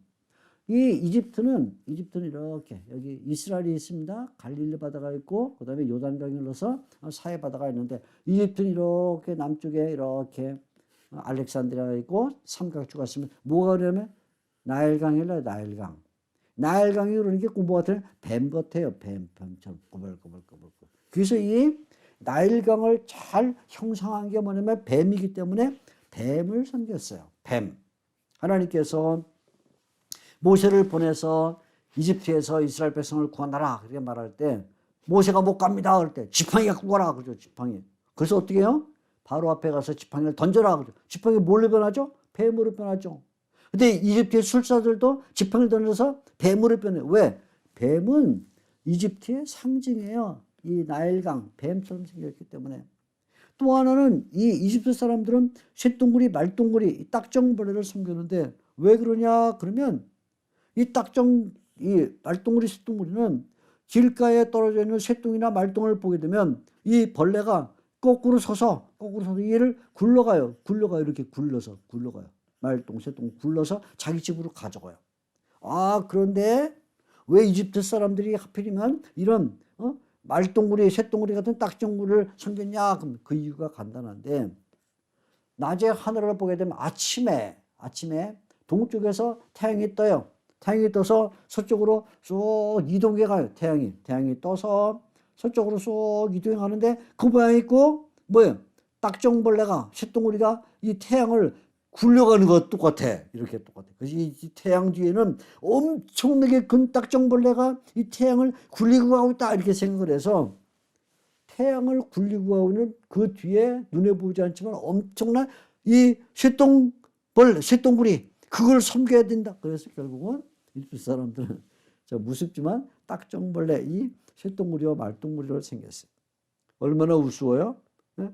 이 이집트는 이렇게 여기 이스라엘이 있습니다. 갈릴리 바다가 있고 그다음에 요단강이 흘러서 사해 바다가 있는데 이집트는 이렇게 남쪽에 이렇게 알렉산드리아가 있고 삼각주가 있으면 뭐가 그러면 나일강이래 나일강. 나일강이 그러니까 뭐 같아요? 뱀 같아요. 뱀처럼 꼬불꼬불꼬불. 그래서 이 나일강을 잘 형성한 게 뭐냐면 뱀이기 때문에 뱀을 섬겼어요. 뱀. 하나님께서 모세를 보내서 이집트에서 이스라엘 백성을 구원하라 그렇게 말할 때 모세가 못 갑니다 그럴 때 지팡이 갖고 가라 그러죠. 지팡이. 그래서 어떻게 해요? 바로 앞에 가서 지팡이를 던져라 그러죠. 지팡이 뭘로 변하죠? 뱀으로 변하죠. 근데 이집트의 술사들도 지팡이를 던져서 뱀으로 변해요. 왜? 뱀은 이집트의 상징이에요. 이 나일강 뱀처럼 생겼기 때문에. 또 하나는 이 이집트 사람들은 쇳덩구리 말덩구리 딱정벌레를 섬기는데 왜 그러냐 그러면 이 말덩구리 쇳덩구리는 길가에 떨어져 있는 쇳덩이나 말덩을 보게 되면 이 벌레가 거꾸로 서서 얘를 굴러가요. 이렇게 굴러가요. 말똥 쇳덩 굴러서 자기 집으로 가져가요. 그런데 왜 이집트 사람들이 하필이면 이런 말똥구리 쇳덩구리 같은 딱정구리를 섬겼냐? 그럼 그 이유가 간단한데 낮에 하늘을 보게 되면 아침에 동쪽에서 태양이 떠요. 태양이 떠서 서쪽으로 쏙 이동해 가요. 태양이 떠서 서쪽으로 쏙 이동해 가는데 그 모양이 있고 뭐예요? 딱정벌레가 쇳덩구리가 이 태양을 굴려가는 것 똑같아. 이렇게 똑같아. 그래서 이 태양 뒤에는 엄청나게 큰 딱정벌레가 이 태양을 굴리고 가고 있다. 이렇게 생각을 해서 태양을 굴리고 가고 있는 그 뒤에 눈에 보이지 않지만 엄청난 이 쇳덩구리 그걸 섬겨야 된다. 그래서 결국은 이집트 사람들은 무섭지만 딱정벌레 이 쇳덩구리와 말덩구리를 생겼어요. 얼마나 우스워요? 네?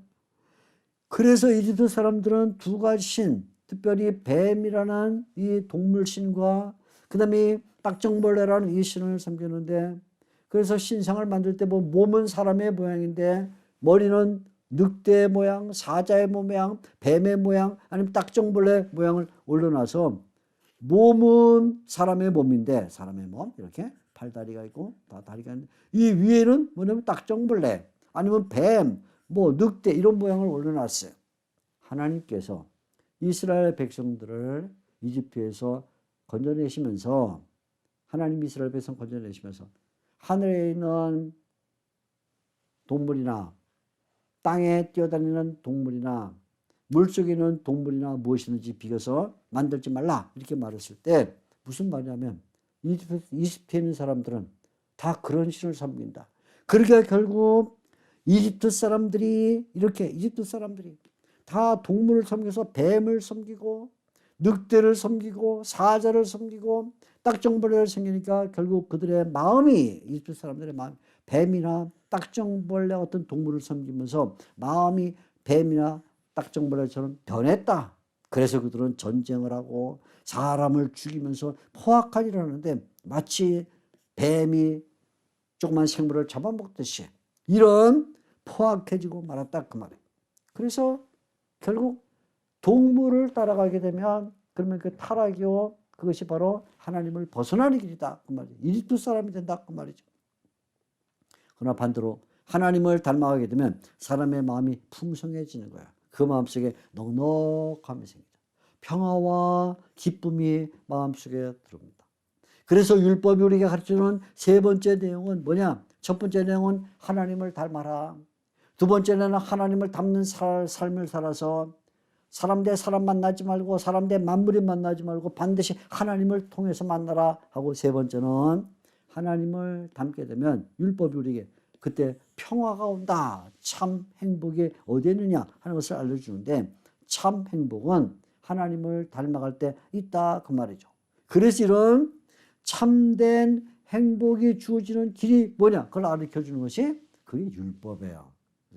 그래서 이집트 사람들은 두 가지 신, 특별히 뱀이라는 이 동물신과 그 다음에 딱정벌레라는 이 신을 섬기는데 그래서 신상을 만들 때 보면 몸은 사람의 모양인데 머리는 늑대 모양, 사자의 모양, 뱀의 모양 아니면 딱정벌레 모양을 올려놔서 몸은 사람의 몸인데 사람의 몸 이렇게 팔다리가 있고 다리가 있는데 이 위에는 뭐냐면 딱정벌레 아니면 뱀 늑대 이런 모양을 올려놨어요. 하나님께서 이스라엘 백성들을 이집트에서 건져내시면서 하나님 이스라엘 백성 건져내시면서 하늘에 있는 동물이나 땅에 뛰어다니는 동물이나 물속에 있는 동물이나 무엇이든지 비겨서 만들지 말라 이렇게 말했을 때 무슨 말이냐면 이집트에 있는 사람들은 다 그런 신을 섬긴다. 그러니까 결국 이집트 사람들이 다 동물을 섬겨서 뱀을 섬기고 늑대를 섬기고 사자를 섬기고 딱정벌레를 섬기니까 결국 그들의 마음이 이집트 사람들의 마음 뱀이나 딱정벌레 같은 동물을 섬기면서 마음이 뱀이나 딱정벌레처럼 변했다. 그래서 그들은 전쟁을 하고 사람을 죽이면서 포악한 일을 하는데 마치 뱀이 조그만 생물을 잡아먹듯이 이런 포악해지고 말았다 그 말이에요. 그래서 결국 동물을 따라가게 되면 그러면 그 타락이요 그것이 바로 하나님을 벗어나는 길이다 그 말이에요. 이집트 사람이 된다 그 말이죠. 그러나 반대로 하나님을 닮아가게 되면 사람의 마음이 풍성해지는 거야. 그 마음속에 넉넉함이 생기죠. 평화와 기쁨이 마음속에 들어옵니다. 그래서 율법이 우리가 가르쳐주는 세 번째 내용은 뭐냐? 첫 번째 내용은 하나님을 닮아라. 두 번째는 하나님을 닮는 삶을 살아서 사람 대 사람 만나지 말고 사람 대 만물이 만나지 말고 반드시 하나님을 통해서 만나라 하고 세 번째는 하나님을 닮게 되면 율법이 우리에게 그때 평화가 온다. 참 행복이 어디에 있느냐 하는 것을 알려주는데 참 행복은 하나님을 닮아갈 때 있다 그 말이죠. 그래서 이런 참된 행복이 주어지는 길이 뭐냐 그걸 가르쳐주는 것이 그게 율법이에요.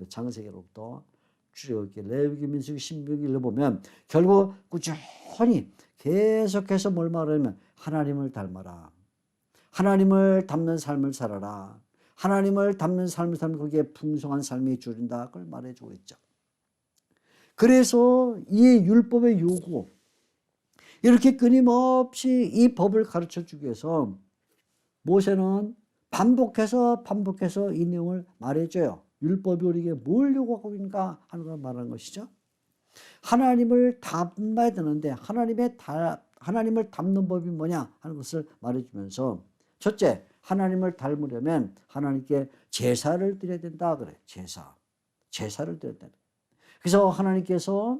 창세기로부터 출애굽기, 레위기, 민수기, 신명기 읽어보면 결국 꾸준히 계속해서 뭘 말하냐면 하나님을 닮아라. 하나님을 닮는 삶을 살아라. 하나님을 닮는 삶을 살면 거기에 풍성한 삶이 주어진다. 그걸 말해주고 있죠. 그래서 이 율법의 요구, 이렇게 끊임없이 이 법을 가르쳐 주기 위해서 모세는 반복해서 이 내용을 말해줘요. 율법이 우리에게 뭘 요구하고 있는가 하는 걸 말하는 것이죠. 하나님을 닮아야 되는데 하나님을 닮는 법이 뭐냐 하는 것을 말해주면서 첫째, 하나님을 닮으려면 하나님께 제사를 드려야 된다 그래. 제사를 드려야 된다. 그래서 하나님께서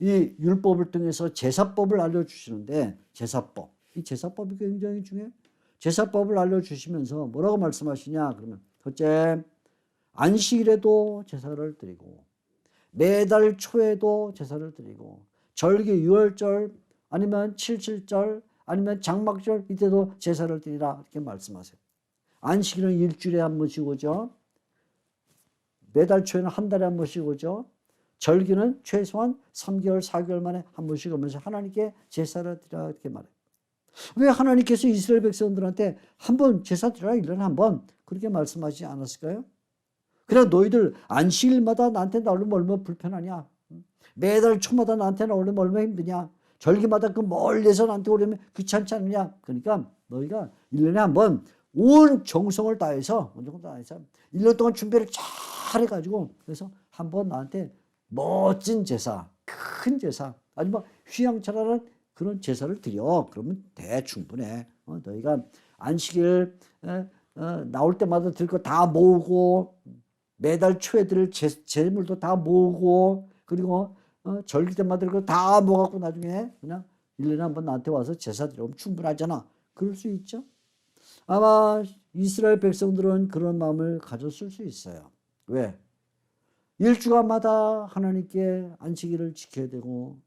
이 율법을 통해서 제사법을 알려주시는데 제사법, 이 제사법이 굉장히 중요해요. 제사법을 알려주시면서 뭐라고 말씀하시냐 그러면 첫째, 안식일에도 제사를 드리고 매달 초에도 제사를 드리고 절기 유월절 아니면 칠칠절 아니면 장막절 이때도 제사를 드리라 이렇게 말씀하세요. 안식일은 일주일에 한 번씩 오죠. 매달 초에는 한 달에 한 번씩 오죠. 절기는 최소한 3개월 4개월 만에 한 번씩 오면서 하나님께 제사를 드리라 이렇게 말해요. 왜 하나님께서 이스라엘 백성들한테 한번 제사 드리라 1년에 한 번 그렇게 말씀하지 않았을까요? 그래 너희들 안식일마다 나한테 나오려면 얼마나 불편하냐. 매달 초마다 나한테 나오려면 얼마나 힘드냐. 절기마다 그 멀리서 나한테 오려면 귀찮지 않느냐. 그러니까 너희가 1년에 한 번 온 정성을 다해서 1년 동안 준비를 잘 해가지고 그래서 한 번 나한테 멋진 제사, 큰 제사 아니 뭐 휘황찬란한 그런 제사를 드려. 그러면 충분해. 너희가 안식일 나올 때마다 들 거 다 모으고 매달 초에 들 재물도 다 모으고 그리고 절기 때마다 들 거 다 모아갖고 나중에 그냥 1년에 한 번 나한테 와서 제사 드리면 충분하잖아. 그럴 수 있죠. 아마 이스라엘 백성들은 그런 마음을 가졌을 수 있어요. 왜? 일주간마다 하나님께 안식일을 지켜야 되고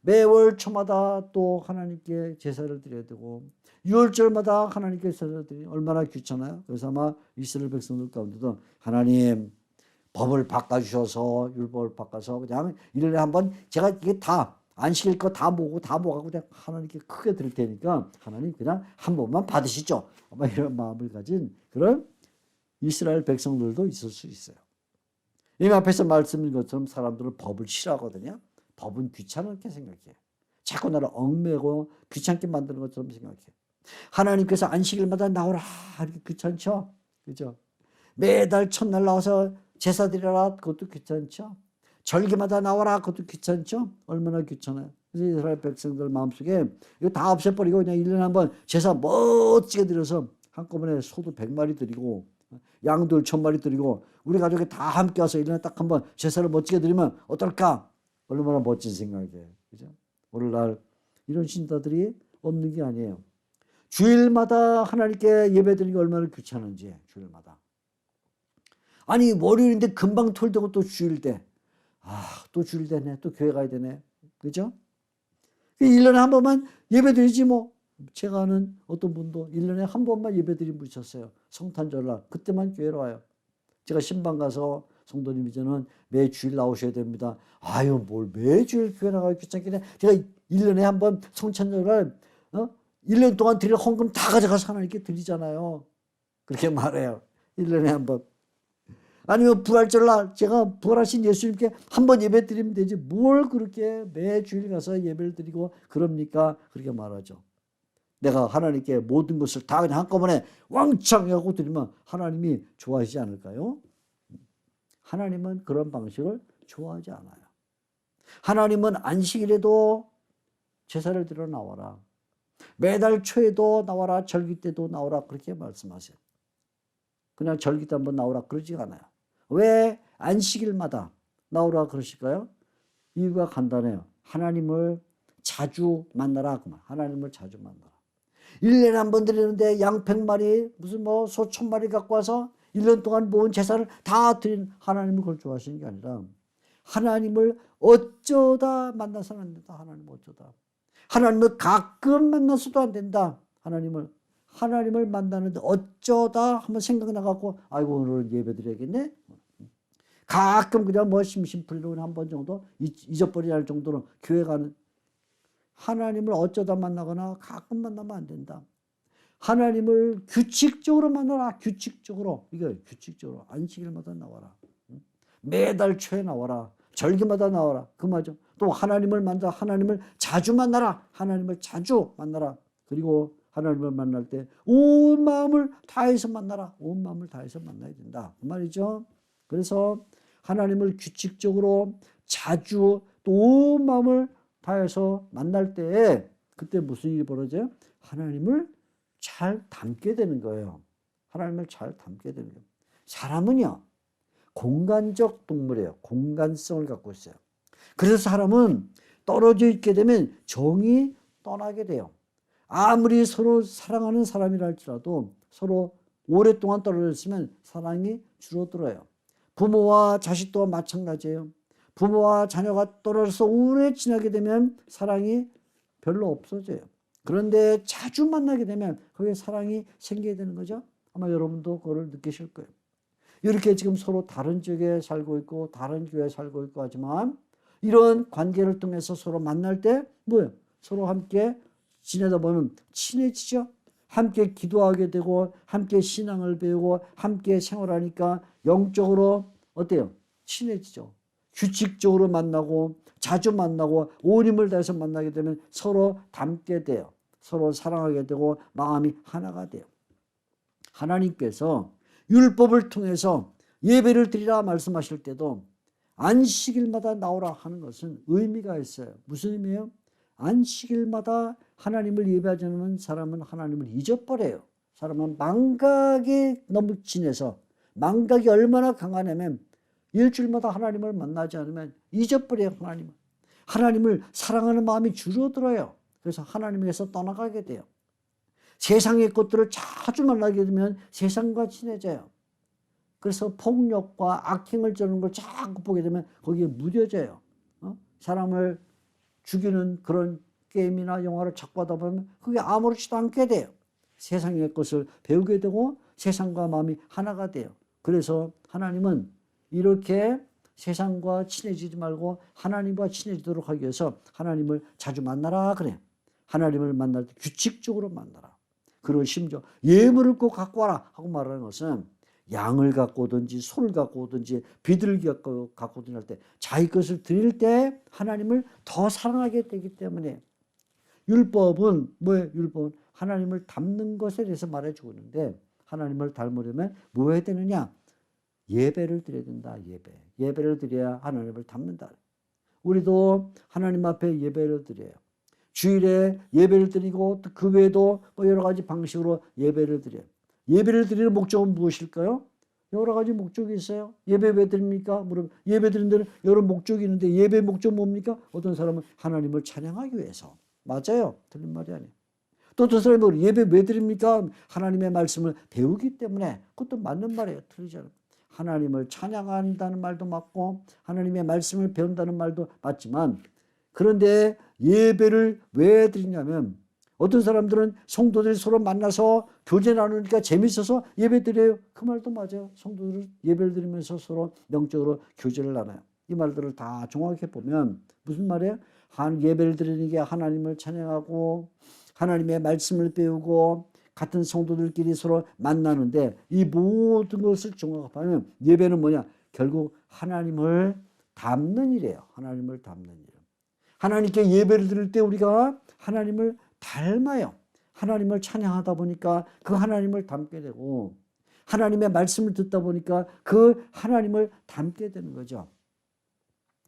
매월 초마다 또 하나님께 제사를 드려야 되고 6월절마다 하나님께 제사를 드리니 얼마나 귀찮아요. 그래서 아마 이스라엘 백성들 가운데도 하나님 법을 바꿔주셔서 율법을 바꿔서 그냥 1년에 한 번 제가 이게 다 안식일 거 다 모아갖고 그냥 하나님께 크게 드릴 테니까 하나님 그냥 한 번만 받으시죠. 아마 이런 마음을 가진 그런 이스라엘 백성들도 있을 수 있어요. 이 앞에서 말씀인 것처럼 사람들은 법을 싫어하거든요. 법은 귀찮게 생각해요. 자꾸 나를 얽매고 귀찮게 만드는 것처럼 생각해요. 하나님께서 안식일마다 나오라 이렇게 귀찮죠? 그죠? 매달 첫날 나와서 제사 드려라 그것도 귀찮죠? 절기마다 나와라 그것도 귀찮죠? 얼마나 귀찮아요. 그래서 이스라엘 백성들 마음속에 이거 다 없애버리고 그냥 1년에 한 번 제사 멋지게 드려서 한꺼번에 소도 100마리 드리고 양도 1000마리 드리고 우리 가족이 다 함께 와서 1년에 딱 한 번 제사를 멋지게 드리면 어떨까? 얼마나 멋진 생각이에요. 그죠? 오늘날 이런 신도들이 없는 게 아니에요. 주일마다 하나님께 예배 드리는 게 얼마나 귀찮은지, 주일마다. 아니, 월요일인데 금방 톨되고 또 주일 돼. 또 주일 되네. 또 교회 가야 되네. 그죠? 1년에 한 번만 예배 드리지 뭐. 제가 아는 어떤 분도 1년에 한 번만 예배 드린 분 있었어요. 성탄절날. 그때만 교회로 와요. 제가 신방 가서 성도님 이제는 매주일 나오셔야 됩니다. 아유 뭘 매주일 교회 나가기 귀찮겠네. 제가 1년에 한 번 성탄절날 1년 동안 드릴 헌금 다 가져가서 하나님께 드리잖아요. 그렇게 말해요. 1년에 한 번. 아니면 부활절날 제가 부활하신 예수님께 한 번 예배 드리면 되지 뭘 그렇게 매주일 가서 예배를 드리고 그럽니까? 그렇게 말하죠. 내가 하나님께 모든 것을 다 그냥 한꺼번에 왕창 하고 드리면 하나님이 좋아하시지 않을까요? 하나님은 그런 방식을 좋아하지 않아요. 하나님은 안식일에도 제사를 드려 나와라. 매달 초에도 나와라. 절기 때도 나오라. 그렇게 말씀하세요. 그냥 절기 때 한번 나오라 그러지 않아요. 왜 안식일마다 나오라 그러실까요? 이유가 간단해요. 하나님을 자주 만나라. 하나님을 자주 만나라. 1년에 한 번 드리는데 양 100마리 무슨 뭐 소 1000마리 갖고 와서 1년 동안 모은 제사를 다 드린 하나님을 그걸 좋아하시는 게 아니라 하나님을 어쩌다 만나서는 안 된다. 하나님을 어쩌다. 하나님을 가끔 만나서도 안 된다. 하나님을 만나는데 어쩌다 한번 생각나갖고 아이고 오늘 예배 드려야겠네. 가끔 그냥 뭐 심심풀이로 한 번 정도 잊어버리지 않을 정도로 교회 가는 하나님을 어쩌다 만나거나 가끔 만나면 안 된다. 하나님을 규칙적으로 만나라. 규칙적으로. 이거 규칙적으로 안식일마다 나와라. 매달 초에 나와라. 절기마다 나와라. 그 말이죠. 또 하나님을 만나 하나님을 자주 만나라. 하나님을 자주 만나라. 그리고 하나님을 만날 때 온 마음을 다해서 만나라. 온 마음을 다해서 만나야 된다. 그 말이죠. 그래서 하나님을 규칙적으로 자주 또 온 마음을 다해서 만날 때 그때 무슨 일이 벌어져요? 하나님을 잘 닮게 되는 거예요. 하나님을 잘 닮게 되는 거예요. 사람은요, 공간적 동물이에요. 공간성을 갖고 있어요. 그래서 사람은 떨어져 있게 되면 정이 떠나게 돼요. 아무리 서로 사랑하는 사람이라 할지라도 서로 오랫동안 떨어져 있으면 사랑이 줄어들어요. 부모와 자식도 마찬가지예요. 부모와 자녀가 떨어져서 오래 지나게 되면 사랑이 별로 없어져요. 그런데 자주 만나게 되면 거기에 사랑이 생기게 되는 거죠. 아마 여러분도 그걸 느끼실 거예요. 이렇게 지금 서로 다른 지역에 살고 있고 다른 교회에 살고 있고 하지만 이런 관계를 통해서 서로 만날 때 뭐예요? 서로 함께 지내다 보면 친해지죠. 함께 기도하게 되고 함께 신앙을 배우고 함께 생활하니까 영적으로 어때요? 친해지죠. 규칙적으로 만나고 자주 만나고 온 힘을 다해서 만나게 되면 서로 닮게 돼요. 서로 사랑하게 되고 마음이 하나가 돼요. 하나님께서 율법을 통해서 예배를 드리라 말씀하실 때도 안식일마다 나오라 하는 것은 의미가 있어요. 무슨 의미예요? 안식일마다 하나님을 예배하지 않으면 사람은 하나님을 잊어버려요. 사람은 망각이 너무 진해서 망각이 얼마나 강하냐면 일주일마다 하나님을 만나지 않으면 잊어버려요. 하나님을 사랑하는 마음이 줄어들어요. 그래서 하나님에서 떠나가게 돼요. 세상의 것들을 자주 만나게 되면 세상과 친해져요. 그래서 폭력과 악행을 저는 걸 자꾸 보게 되면 거기에 무뎌져요. 사람을 죽이는 그런 게임이나 영화를 자꾸 하다 보면 그게 아무렇지도 않게 돼요. 세상의 것을 배우게 되고 세상과 마음이 하나가 돼요. 그래서 하나님은 이렇게 세상과 친해지지 말고 하나님과 친해지도록 하기 위해서 하나님을 자주 만나라 그래요. 하나님을 만날 때 규칙적으로 만나라. 그리고 심지어 예물을 꼭 갖고 와라 하고 말하는 것은 양을 갖고 오든지 소를 갖고 오든지 비둘기 갖고 오든지 할 때 자기 것을 드릴 때 하나님을 더 사랑하게 되기 때문에 율법은 뭐예요? 율법은 하나님을 닮는 것에 대해서 말해주고 있는데 하나님을 닮으려면 뭐 해야 되느냐? 예배를 드려야 된다. 예배를 드려야 하나님을 닮는다. 우리도 하나님 앞에 예배를 드려요. 주일에 예배를 드리고 또 그 외에도 뭐 여러 가지 방식으로 예배를 드려요. 예배를 드리는 목적은 무엇일까요? 여러 가지 목적이 있어요. 예배 왜 드립니까? 예배 드리는 데는 여러 목적이 있는데 예배 목적 뭡니까? 어떤 사람은 하나님을 찬양하기 위해서. 맞아요. 틀린 말이 아니에요. 또 어떤 사람은 예배 왜 드립니까? 하나님의 말씀을 배우기 때문에. 그것도 맞는 말이에요. 틀리지 않아요. 하나님을 찬양한다는 말도 맞고 하나님의 말씀을 배운다는 말도 맞지만 그런데 예배를 왜 드리냐면 어떤 사람들은 성도들이 서로 만나서 교제 나누니까 재밌어서 예배 드려요. 그 말도 맞아요. 성도들은 예배를 드리면서 서로 영적으로 교제를 나눠요. 이 말들을 다 종합해 보면 무슨 말이에요? 예배를 드리는 게 하나님을 찬양하고 하나님의 말씀을 배우고 같은 성도들끼리 서로 만나는데 이 모든 것을 종합하면 예배는 뭐냐? 결국 하나님을 닮는 일이에요. 하나님을 닮는 일. 하나님께 예배를 드릴 때 우리가 하나님을 닮아요. 하나님을 찬양하다 보니까 그 하나님을 닮게 되고 하나님의 말씀을 듣다 보니까 그 하나님을 닮게 되는 거죠.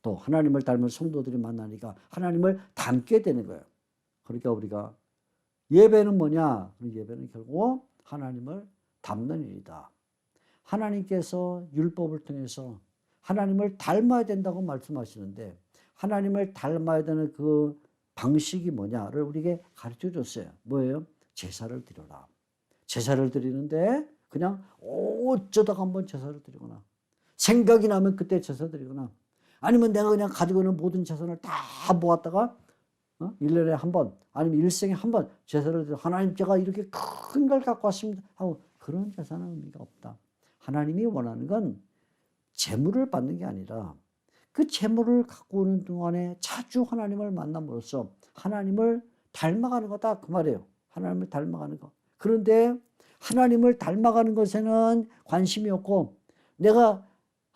또 하나님을 닮은 성도들이 만나니까 하나님을 닮게 되는 거예요. 그러니까 우리가 예배는 뭐냐? 예배는 결국 하나님을 닮는 일이다. 하나님께서 율법을 통해서 하나님을 닮아야 된다고 말씀하시는데 하나님을 닮아야 되는 그 방식이 뭐냐를 우리에게 가르쳐 줬어요. 뭐예요? 제사를 드려라. 제사를 드리는데 그냥 어쩌다가 한번 제사를 드리거나 생각이 나면 그때 제사 드리거나 아니면 내가 그냥 가지고 있는 모든 재산을 다 모았다가 1년에 한 번 아니면 일생에 한 번 제사를 드려 하나님 제가 이렇게 큰 걸 갖고 왔습니다 하고 그런 제사는 의미가 없다. 하나님이 원하는 건 재물을 받는 게 아니라 그 재물을 갖고 오는 동안에 자주 하나님을 만남으로써 하나님을 닮아가는 거다 그 말이에요. 하나님을 닮아가는 거. 그런데 하나님을 닮아가는 것에는 관심이 없고 내가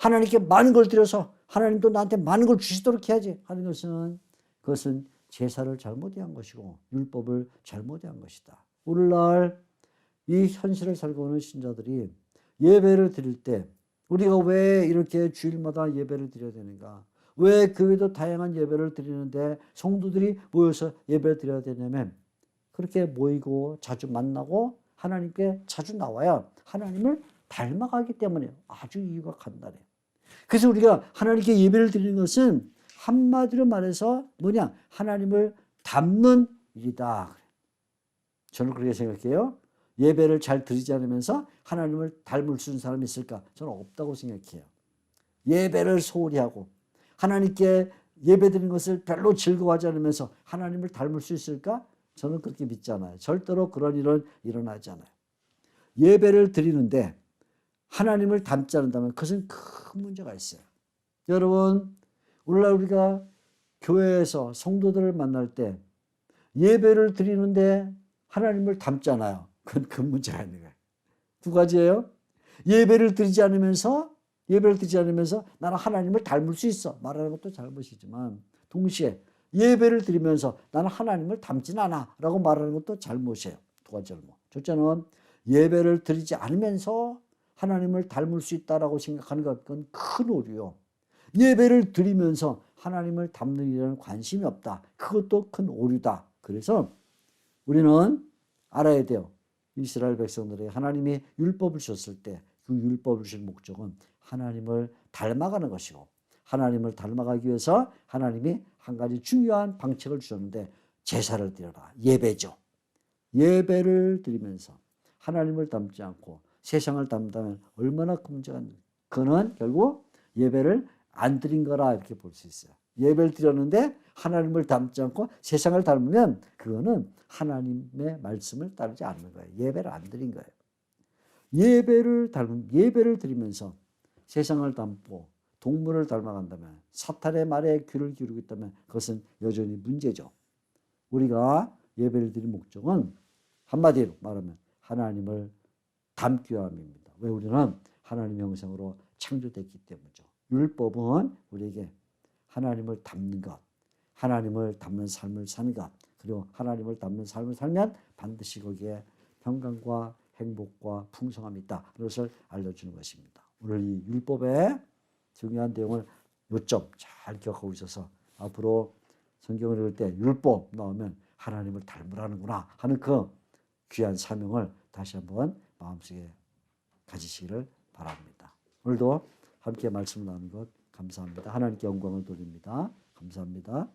하나님께 많은 걸 드려서 하나님도 나한테 많은 걸 주시도록 해야지 하는 것은 그것은 제사를 잘못 한 것이고 율법을 잘못 한 것이다. 오늘날 이 현실을 살고 있는 신자들이 예배를 드릴 때 우리가 왜 이렇게 주일마다 예배를 드려야 되는가? 왜 교회도 다양한 예배를 드리는데 성도들이 모여서 예배를 드려야 되냐면 그렇게 모이고 자주 만나고 하나님께 자주 나와야 하나님을 닮아가기 때문에 아주 이유가 간단해요. 그래서 우리가 하나님께 예배를 드리는 것은 한마디로 말해서 뭐냐? 하나님을 닮는 일이다. 저는 그렇게 생각해요. 예배를 잘 드리지 않으면서 하나님을 닮을 수 있는 사람이 있을까? 저는 없다고 생각해요. 예배를 소홀히 하고 하나님께 예배 드리는 것을 별로 즐거워하지 않으면서 하나님을 닮을 수 있을까? 저는 그렇게 믿지 않아요. 절대로 그런 일은 일어나지 않아요. 예배를 드리는데 하나님을 닮지 않는다면 그것은 큰 문제가 있어요. 여러분, 오늘날 우리가 교회에서 성도들을 만날 때 예배를 드리는데 하나님을 닮잖아요. 그건 큰 문제가 있는 거예요. 두 가지예요. 예배를 드리지 않으면서 나는 하나님을 닮을 수 있어. 말하는 것도 잘못이지만 동시에 예배를 드리면서 나는 하나님을 닮진 않아 라고 말하는 것도 잘못이에요. 두 가지 잘못. 첫째는 예배를 드리지 않으면서 하나님을 닮을 수 있다라고 생각하는 것, 그건 큰 오류요. 예배를 드리면서 하나님을 닮는 일에는 관심이 없다. 그것도 큰 오류다. 그래서 우리는 알아야 돼요. 이스라엘 백성들에게 하나님이 율법을 주셨을 때 그 율법을 주신 목적은 하나님을 닮아가는 것이고 하나님을 닮아가기 위해서 하나님이 한 가지 중요한 방책을 주셨는데 제사를 드려라. 예배죠. 예배를 드리면서 하나님을 닮지 않고 세상을 닮다면 얼마나 큰 문제가 있는가. 그는 결국 예배를 안 드린 거라 이렇게 볼 수 있어요. 예배를 드렸는데 하나님을 닮지 않고 세상을 닮으면 그거는 하나님의 말씀을 따르지 않는 거예요. 예배를 안 드린 거예요. 예배를 드리면서 세상을 닮고 동물을 닮아간다면 사탄의 말에 귀를 기울이고 있다면 그것은 여전히 문제죠. 우리가 예배를 드린 목적은 한마디로 말하면 하나님을 닮기 위함입니다. 왜? 우리는 하나님의 형상으로 창조됐기 때문이죠. 율법은 우리에게 하나님을 닮는 것, 하나님을 닮는 삶을 사는 것, 그리고 하나님을 닮는 삶을 살면 반드시 거기에 평강과 행복과 풍성함이 있다. 그것을 알려주는 것입니다. 오늘 이 율법의 중요한 내용을 요점 잘 기억하고 있어서 앞으로 성경을 읽을 때 율법 나오면 하나님을 닮으라는구나 하는 그 귀한 사명을 다시 한번 마음속에 가지시기를 바랍니다. 오늘도 함께 말씀을 나누는 것 감사합니다. 하나님께 영광을 돌립니다. 감사합니다.